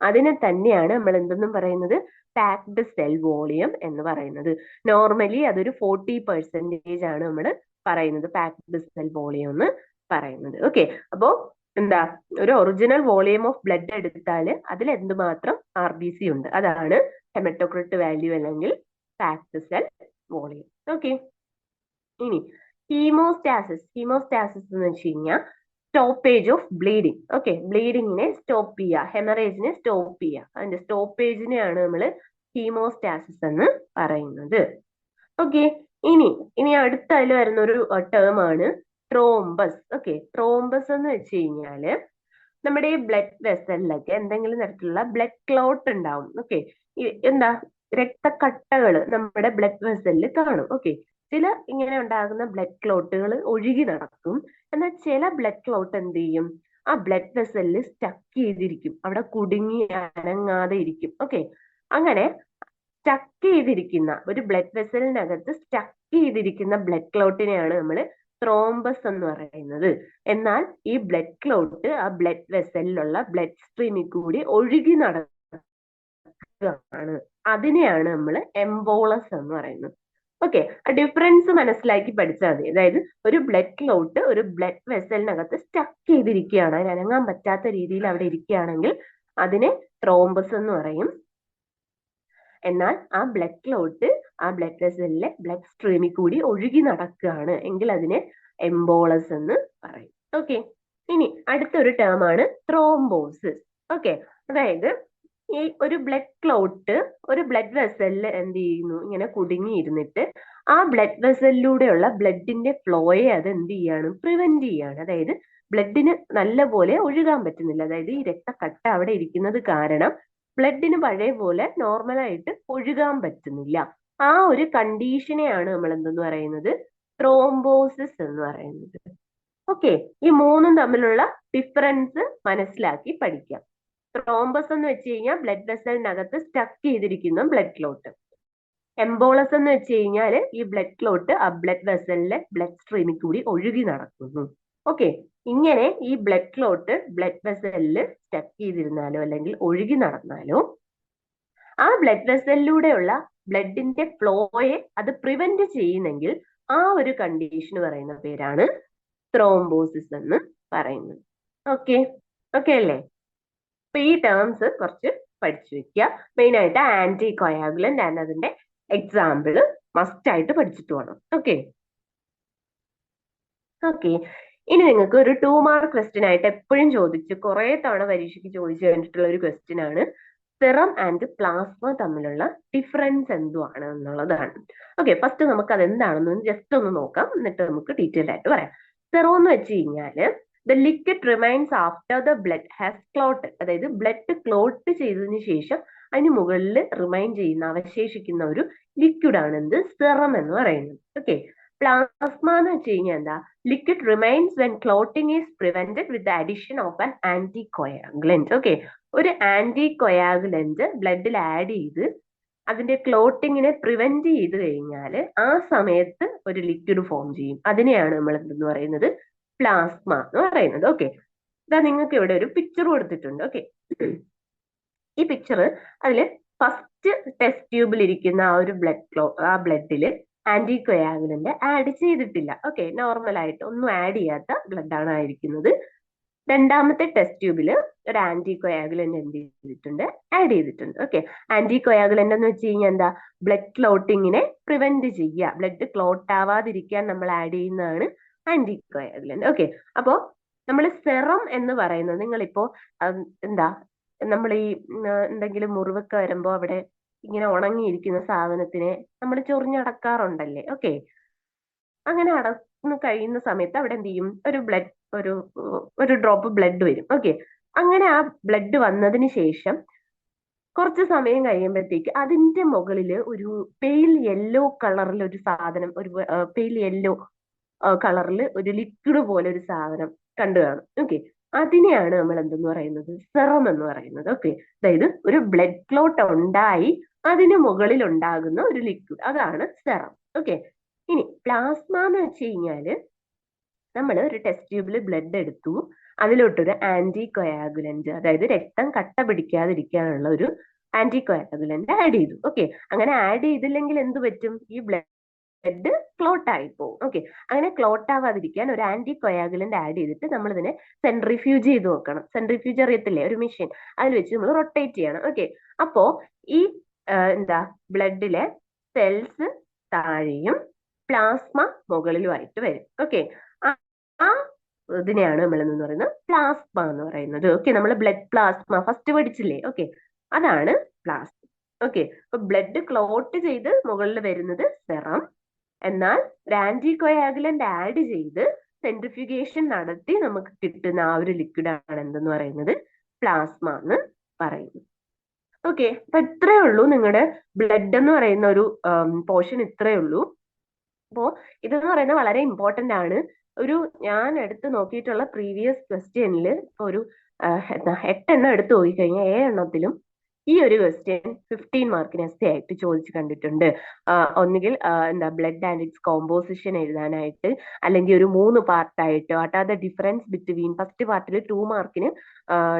അതിനെ തന്നെയാണ് നമ്മൾ എന്തെന്നും പറയുന്നത്, പാക്ഡ് സെൽ വോളിയം എന്ന് പറയുന്നത്. നോർമലി അതൊരു 40% ആണ് നമ്മൾ പറയുന്നത് പാക്ഡ് സെൽ വോളിയം എന്ന് പറയുന്നത്. ഓക്കെ, അപ്പോ എന്താ, ഒരു ഒറിജിനൽ വോളിയം ഓഫ് ബ്ലഡ് എടുത്താൽ അതിൽ എന്തുമാത്രം RBC ഉണ്ട്, അതാണ് ഹെമറ്റോക്രിറ്റ് വാല്യൂ അല്ലെങ്കിൽ പാക്ഡ് സെൽ വോളിയം. ഓക്കെ, ഇനി ഹീമോസ്റ്റാസിസ്. ഹീമോസ്റ്റാസിസ് എന്ന് വെച്ച് കഴിഞ്ഞാൽ സ്റ്റോപ്പേജ് ഓഫ് ബ്ലീഡിങ്. ഓക്കെ, ബ്ലീഡിങ്ങിനെ സ്റ്റോപ്പ് ചെയ്യുക, ഹെമറേജിനെ സ്റ്റോപ്പ് ചെയ്യുക, അതിന്റെ സ്റ്റോപ്പേജിനെയാണ് നമ്മൾ ഹീമോസ്റ്റാസിസ് എന്ന് പറയുന്നത്. ഓക്കെ, ഇനി അടുത്ത അതിൽ വരുന്ന ഒരു ടേം ആണ് ട്രോംബസ്. ഓക്കെ, ട്രോംബസ് എന്ന് വെച്ച് കഴിഞ്ഞാല് നമ്മുടെ ഈ ബ്ലഡ് വെസലിലൊക്കെ എന്തെങ്കിലും തരത്തിലുള്ള ബ്ലഡ് ക്ലോട്ട് ഉണ്ടാവും. ഓക്കെ, എന്താ രക്തക്കട്ടകൾ നമ്മുടെ ബ്ലഡ് വെസലിൽ കാണും. ഓക്കെ, ചില ഇങ്ങനെ ഉണ്ടാകുന്ന ബ്ലഡ് ക്ലോട്ടുകൾ ഒഴുകി നടക്കും, എന്നാൽ ചില ബ്ലഡ് ക്ലോട്ട് എന്ത് ചെയ്യും, ആ ബ്ലഡ് വെസലിൽ സ്റ്റക്ക് ചെയ്തിരിക്കും, അവിടെ കുടുങ്ങി അനങ്ങാതെ ഇരിക്കും. ഓക്കെ, അങ്ങനെ സ്റ്റക്ക് ചെയ്തിരിക്കുന്ന ഒരു ബ്ലഡ് വെസലിനകത്ത് സ്റ്റക്ക് ചെയ്തിരിക്കുന്ന ബ്ലഡ് ക്ലോട്ടിനെയാണ് നമ്മൾ ത്രോംബസ് എന്ന് പറയുന്നത്. എന്നാൽ ഈ ബ്ലഡ് ക്ലോട്ട് ആ ബ്ലഡ് വെസലിലുള്ള ബ്ലഡ് സ്ട്രീമിൽ കൂടി ഒഴുകി നടക്കുകയാണ്, അതിനെയാണ് നമ്മൾ എംബോളസ് എന്ന് പറയുന്നത്. ഓക്കെ, ഡിഫറൻസ് മനസ്സിലാക്കി പഠിച്ചാൽ മതി. അതായത് ഒരു ബ്ലഡ് ക്ലോട്ട് ഒരു ബ്ലഡ് വെസലിനകത്ത് സ്റ്റക്ക് ചെയ്തിരിക്കുകയാണ്, അതിന് അനങ്ങാൻ പറ്റാത്ത രീതിയിൽ അവിടെ ഇരിക്കുകയാണെങ്കിൽ അതിനെ ത്രോംബസ് എന്ന് പറയും. എന്നാൽ ആ ബ്ലഡ് ക്ലോട്ട് ആ ബ്ലഡ് വെസലിലെ ബ്ലഡ് സ്ട്രീമിൽ കൂടി ഒഴുകി നടക്കുകയാണ് എങ്കിൽ അതിനെ എംബോളസ് എന്ന് പറയും. ഓക്കെ, ഇനി അടുത്തൊരു ടേം ആണ് ത്രോംബോസിസ്. ഓക്കെ, അതായത് ഈ ഒരു ബ്ലഡ് ക്ലോട്ട് ഒരു ബ്ലഡ് വെസലിൽ എന്ത് ചെയ്യുന്നു, ഇങ്ങനെ കുടുങ്ങിയിരുന്നിട്ട് ആ ബ്ലഡ് വെസലിലൂടെയുള്ള ബ്ലഡിന്റെ ഫ്ലോയെ അത് എന്ത് ചെയ്യാണ്, പ്രിവെന്റ് ചെയ്യാണ്. അതായത് ബ്ലഡിന് നല്ലപോലെ ഒഴുകാൻ പറ്റുന്നില്ല, അതായത് ഈ രക്തക്കട്ട അവിടെ ഇരിക്കുന്നത് കാരണം ബ്ലഡിന് പഴയ പോലെ നോർമലായിട്ട് ഒഴുകാൻ പറ്റുന്നില്ല. ആ ഒരു കണ്ടീഷനെയാണ് നമ്മൾ എന്തെന്ന് പറയുന്നത്, ത്രോംബോസിസ് എന്ന് പറയുന്നത്. ഓക്കെ, ഈ മൂന്നും തമ്മിലുള്ള ഡിഫറൻസ് മനസ്സിലാക്കി പഠിക്കാം. ത്രോംബസ് എന്ന് വെച്ച് കഴിഞ്ഞാൽ ബ്ലഡ് വെസലിനകത്ത് സ്റ്റക്ക് ചെയ്തിരിക്കുന്ന ബ്ലഡ് ക്ലോട്ട്. എംബോളസ് എന്ന് വെച്ച് കഴിഞ്ഞാൽ ഈ ബ്ലഡ് ക്ലോട്ട് ആ ബ്ലഡ് വെസലിലെ ബ്ലഡ് സ്ട്രീമിൽ കൂടി ഒഴുകി നടക്കുന്നു. ഓക്കെ, ഇങ്ങനെ ഈ ബ്ലഡ് ക്ലോട്ട് ബ്ലഡ് വെസലിൽ സ്റ്റക്ക് ചെയ്തിരുന്നാലോ അല്ലെങ്കിൽ ഒഴുകി നടന്നാലോ ആ ബ്ലഡ് വെസലിലൂടെയുള്ള ബ്ലഡിന്റെ ഫ്ലോയെ അത് പ്രിവെന്റ് ചെയ്യുന്നെങ്കിൽ ആ ഒരു കണ്ടീഷൻ പറയുന്ന പേരാണ് ത്രോംബോസിസ് എന്ന് പറയുന്നത്. ഓക്കെ, ഓക്കെ അല്ലേ? അപ്പൊ ഈ ടേംസ് കുറച്ച് പഠിച്ചു വെക്കുക. മെയിൻ ആയിട്ട് ആന്റി കൊയാഗുലന്റ് ആൻഡ് അതിന്റെ എക്സാമ്പിൾ മസ്റ്റ് ആയിട്ട് പഠിച്ചിട്ട് വേണം. ഓക്കെ ഓക്കെ ഇനി നിങ്ങൾക്ക് ഒരു 2 മാർക്ക് ക്വസ്റ്റ്യൻ ആയിട്ട് എപ്പോഴും ചോദിച്ച് കുറെ തവണ പരീക്ഷയ്ക്ക് ചോദിച്ചു കഴിഞ്ഞിട്ടുള്ള ഒരു ക്വസ്റ്റ്യൻ ആണ് സെറം ആൻഡ് പ്ലാസ്മ തമ്മിലുള്ള ഡിഫറൻസ് എന്തുവാണ് എന്നുള്ളതാണ്. ഓക്കെ ഫസ്റ്റ് നമുക്ക് അത് എന്താണെന്ന് ജസ്റ്റ് ഒന്ന് നോക്കാം, എന്നിട്ട് നമുക്ക് ഡീറ്റെയിൽ ആയിട്ട് പറയാം. സെറം എന്ന് വെച്ച് കഴിഞ്ഞാല് the liquid remains after the blood has clot, അതായത് ബ്ലഡ് ക്ലോട്ട് ചെയ്തതിന് ശേഷം അതിന് മുകളിൽ റിമൈൻ ചെയ്യുന്ന അവശേഷിക്കുന്ന ഒരു ലിക്വിഡ് ആണ് എന്ത് സെറം എന്ന് പറയുന്നത്. ഓക്കെ പ്ലാസ്മ എന്ന് വെച്ച് കഴിഞ്ഞാൽ എന്താ, liquid remains when clotting is prevented with the addition of an anticoagulant. Okay ഒരു ആന്റി കൊയാഗുലന്റ് ബ്ലഡിൽ ആഡ് ചെയ്ത് അതിന്റെ ക്ലോട്ടിങ്ങിനെ പ്രിവെന്റ് ചെയ്ത് കഴിഞ്ഞാൽ ആ സമയത്ത് ഒരു ലിക്വിഡ് ഫോം ചെയ്യും. അതിനെയാണ് നമ്മൾ എന്തെന്ന് പറയുന്നത്, പ്ലാസ്മ എന്ന് പറയുന്നത്. ഓക്കെ ഇതാ നിങ്ങൾക്ക് ഇവിടെ ഒരു പിക്ചർ കൊടുത്തിട്ടുണ്ട്. ഓക്കെ ഈ പിക്ചർ അതിൽ ഫസ്റ്റ് ടെസ്റ്റ് ട്യൂബിൽ ഇരിക്കുന്ന ആ ഒരു ബ്ലഡില് ആന്റി കൊയാഗുലന്റ് ആഡ് ചെയ്തിട്ടില്ല. ഓക്കെ നോർമൽ ആയിട്ട് ഒന്നും ആഡ് ചെയ്യാത്ത ബ്ലഡ് ആണ് ആയിരിക്കുന്നത്. രണ്ടാമത്തെ ടെസ്റ്റ് ട്യൂബിൽ ഒരു ആന്റി കൊയാഗുലന്റ് എന്ത് ചെയ്തിട്ടുണ്ട്, ആഡ് ചെയ്തിട്ടുണ്ട്. ഓക്കെ ആന്റി കൊയാഗുലന്റ് എന്ന് വെച്ച് കഴിഞ്ഞാൽ എന്താ, ബ്ലഡ് ക്ലോട്ടിങ്ങിനെ പ്രിവെന്റ് ചെയ്യുക, ബ്ലഡ് ക്ലോട്ട് ആവാതിരിക്കാൻ നമ്മൾ ആഡ് ചെയ്യുന്നതാണ് ആന്റി കൊയാഗുലന്റ്. ഓക്കെ അപ്പോ നമ്മൾ സെറം എന്ന് പറയുന്നത്, നിങ്ങളിപ്പോ എന്താ നമ്മൾ ഈ എന്തെങ്കിലും മുറിവൊക്കെ വരുമ്പോ അവിടെ ഇങ്ങനെ ഉണങ്ങിയിരിക്കുന്ന സാധനത്തിനെ നമ്മൾ ചൊറിഞ്ഞടക്കാറുണ്ടല്ലേ. ഓക്കെ അങ്ങനെ അടന്ന് കഴിയുന്ന സമയത്ത് അവിടെ എന്ത് ചെയ്യും, ഒരു ഡ്രോപ്പ് ബ്ലഡ് വരും. ഓക്കെ അങ്ങനെ ആ ബ്ലഡ് വന്നതിന് ശേഷം കുറച്ച് സമയം കഴിയുമ്പോഴത്തേക്ക് അതിന്റെ മുകളിൽ ഒരു പെയിൽ യെല്ലോ കളറിൽ ഒരു സാധനം, ഒരു പെയിൽ യെല്ലോ കളറിൽ ഒരു ലിക്വിഡ് പോലെ ഒരു സാധനം കണ്ടു കാണും. ഓക്കെ അതിനെയാണ് നമ്മൾ എന്തെന്ന് പറയുന്നത്, സെറം എന്ന് പറയുന്നത്. ഓക്കെ അതായത് ഒരു ബ്ലഡ് ക്ലോട്ട് ഉണ്ടായി അതിന് മുകളിൽ ഉണ്ടാകുന്ന ഒരു ലിക്വിഡ്, അതാണ് സെറം. ഓക്കെ ഇനി പ്ലാസ്മ എന്ന് വെച്ച് കഴിഞ്ഞാല് നമ്മൾ ഒരു ടെസ്റ്റ് ട്യൂബിൽ ബ്ലഡ് എടുത്തു, അതിലോട്ടൊരു ആന്റി കൊയാഗുലന്റ്, അതായത് രക്തം കട്ട പിടിക്കാതിരിക്കാനുള്ള ഒരു ആന്റി കൊയാഗുലന്റ് ആഡ് ചെയ്തു. ഓക്കെ അങ്ങനെ ആഡ് ചെയ്തില്ലെങ്കിൽ എന്ത് പറ്റും, ഈ ബ്ലഡ് ക്ലോട്ട് ആയി പോകും. ഓക്കെ അങ്ങനെ ക്ലോട്ട് ആവാതിരിക്കാൻ ഒരു ആന്റി കൊയാഗുലന്റ് ആഡ് ചെയ്തിട്ട് നമ്മൾ ഇതിനെ സെൻട്രിഫ്യൂജ് ചെയ്ത് നോക്കണം. സെൻട്രിഫ്യൂജ് അറിയത്തില്ലേ, ഒരു മെഷീൻ, അതിൽ വെച്ച് നമ്മൾ റൊട്ടേറ്റ് ചെയ്യണം. ഓക്കെ അപ്പോ ഈ എന്താ ബ്ലഡിലെ സെൽസ് താഴെയും പ്ലാസ്മ മുകളിലുമായിട്ട് വരും. ഓക്കെ ആ ഇതിനെയാണ് നമ്മൾ എന്ന് പറയുന്നത് പ്ലാസ്മ എന്ന് പറയുന്നത്. ഓക്കെ നമ്മൾ ബ്ലഡ് പ്ലാസ്മ ഫസ്റ്റ് പഠിച്ചില്ലേ. ഓക്കെ അതാണ് പ്ലാസ്മ. ഓക്കെ അപ്പൊ ബ്ലഡ് ക്ലോട്ട് ചെയ്ത് മുകളിൽ വരുന്നത് സെറം, എന്നാൽ ഒരു ആന്റി കൊയാഗുലന്റ് ആഡ് ചെയ്ത് സെൻട്രിഫ്യൂഗേഷൻ നടത്തി നമുക്ക് കിട്ടുന്ന ആ ഒരു ലിക്വിഡ് ആണ് എന്തെന്ന് പറയുന്നത്, പ്ലാസ്മ എന്ന് പറയുന്നത്. ഓക്കെ അപ്പൊ ഇത്രയേ ഉള്ളൂ നിങ്ങളുടെ ബ്ലഡ് എന്ന് പറയുന്ന ഒരു പോർഷൻ, ഇത്രയേ ഉള്ളൂ. അപ്പോ ഇതെന്ന് പറയുന്നത് വളരെ ഇമ്പോർട്ടന്റ് ആണ്. ഞാൻ എടുത്ത് നോക്കിയിട്ടുള്ള പ്രീവിയസ് ക്വസ്റ്റ്യനിൽ ഒരു 8 എണ്ണം എടുത്തു പോയി കഴിഞ്ഞാൽ 7 എണ്ണത്തിലും ഈ ഒരു ക്വസ്റ്റ്യൻ 15 മാർക്കിന് എസ് ആയിട്ട് ചോദിച്ചു കണ്ടിട്ടുണ്ട്. ഒന്നുകിൽ എന്താ ബ്ലഡ് ആൻഡ് ഇറ്റ്സ് കോമ്പോസിഷൻ എഴുതാനായിട്ട്, അല്ലെങ്കിൽ ഒരു 3 പാർട്ടായിട്ട് what are the difference between, first പാർട്ടിൽ 2 മാർക്കിന്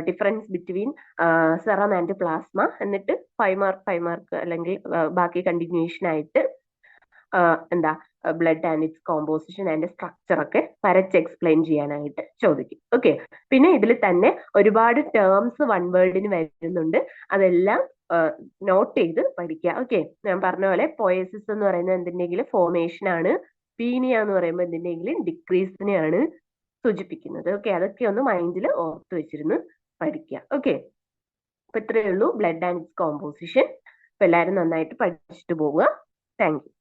difference between serum and plasma, എന്നിട്ട് 5 മാർക്ക് അല്ലെങ്കിൽ ബാക്കി കണ്ടിന്യൂഷൻ ആയിട്ട് എന്താ blood and its composition and structure ഒക്കെ വരച്ച് എക്സ്പ്ലെയിൻ ചെയ്യാനായിട്ട് ചോദിക്കും. ഓക്കെ പിന്നെ ഇതിൽ തന്നെ ഒരുപാട് ടേംസ് വൺ വേർഡിന് വരുന്നുണ്ട്, അതെല്ലാം നോട്ട് ചെയ്ത് പഠിക്കുക. ഓക്കെ ഞാൻ പറഞ്ഞ പോലെ പോയസിസ് എന്ന് പറയുന്നത് എന്തിന്റെങ്കിലും ഫോർമേഷൻ ആണ്, പീനിയ എന്ന് പറയുമ്പോൾ എന്തിന്റെങ്കിലും ഡിക്രീസിനെയാണ് സൂചിപ്പിക്കുന്നത്. ഓക്കെ അതൊക്കെ ഒന്ന് മൈൻഡിൽ ഓർത്ത് വെച്ചിരുന്ന് പഠിക്കുക. ഓക്കെ അപ്പൊ ഇത്രയേ ഉള്ളൂ ബ്ലഡ് ആൻഡ് ഇറ്റ്സ് കോമ്പോസിഷൻ. അപ്പൊ എല്ലാവരും നന്നായിട്ട് പഠിച്ചിട്ട് പോവുക. Thank you.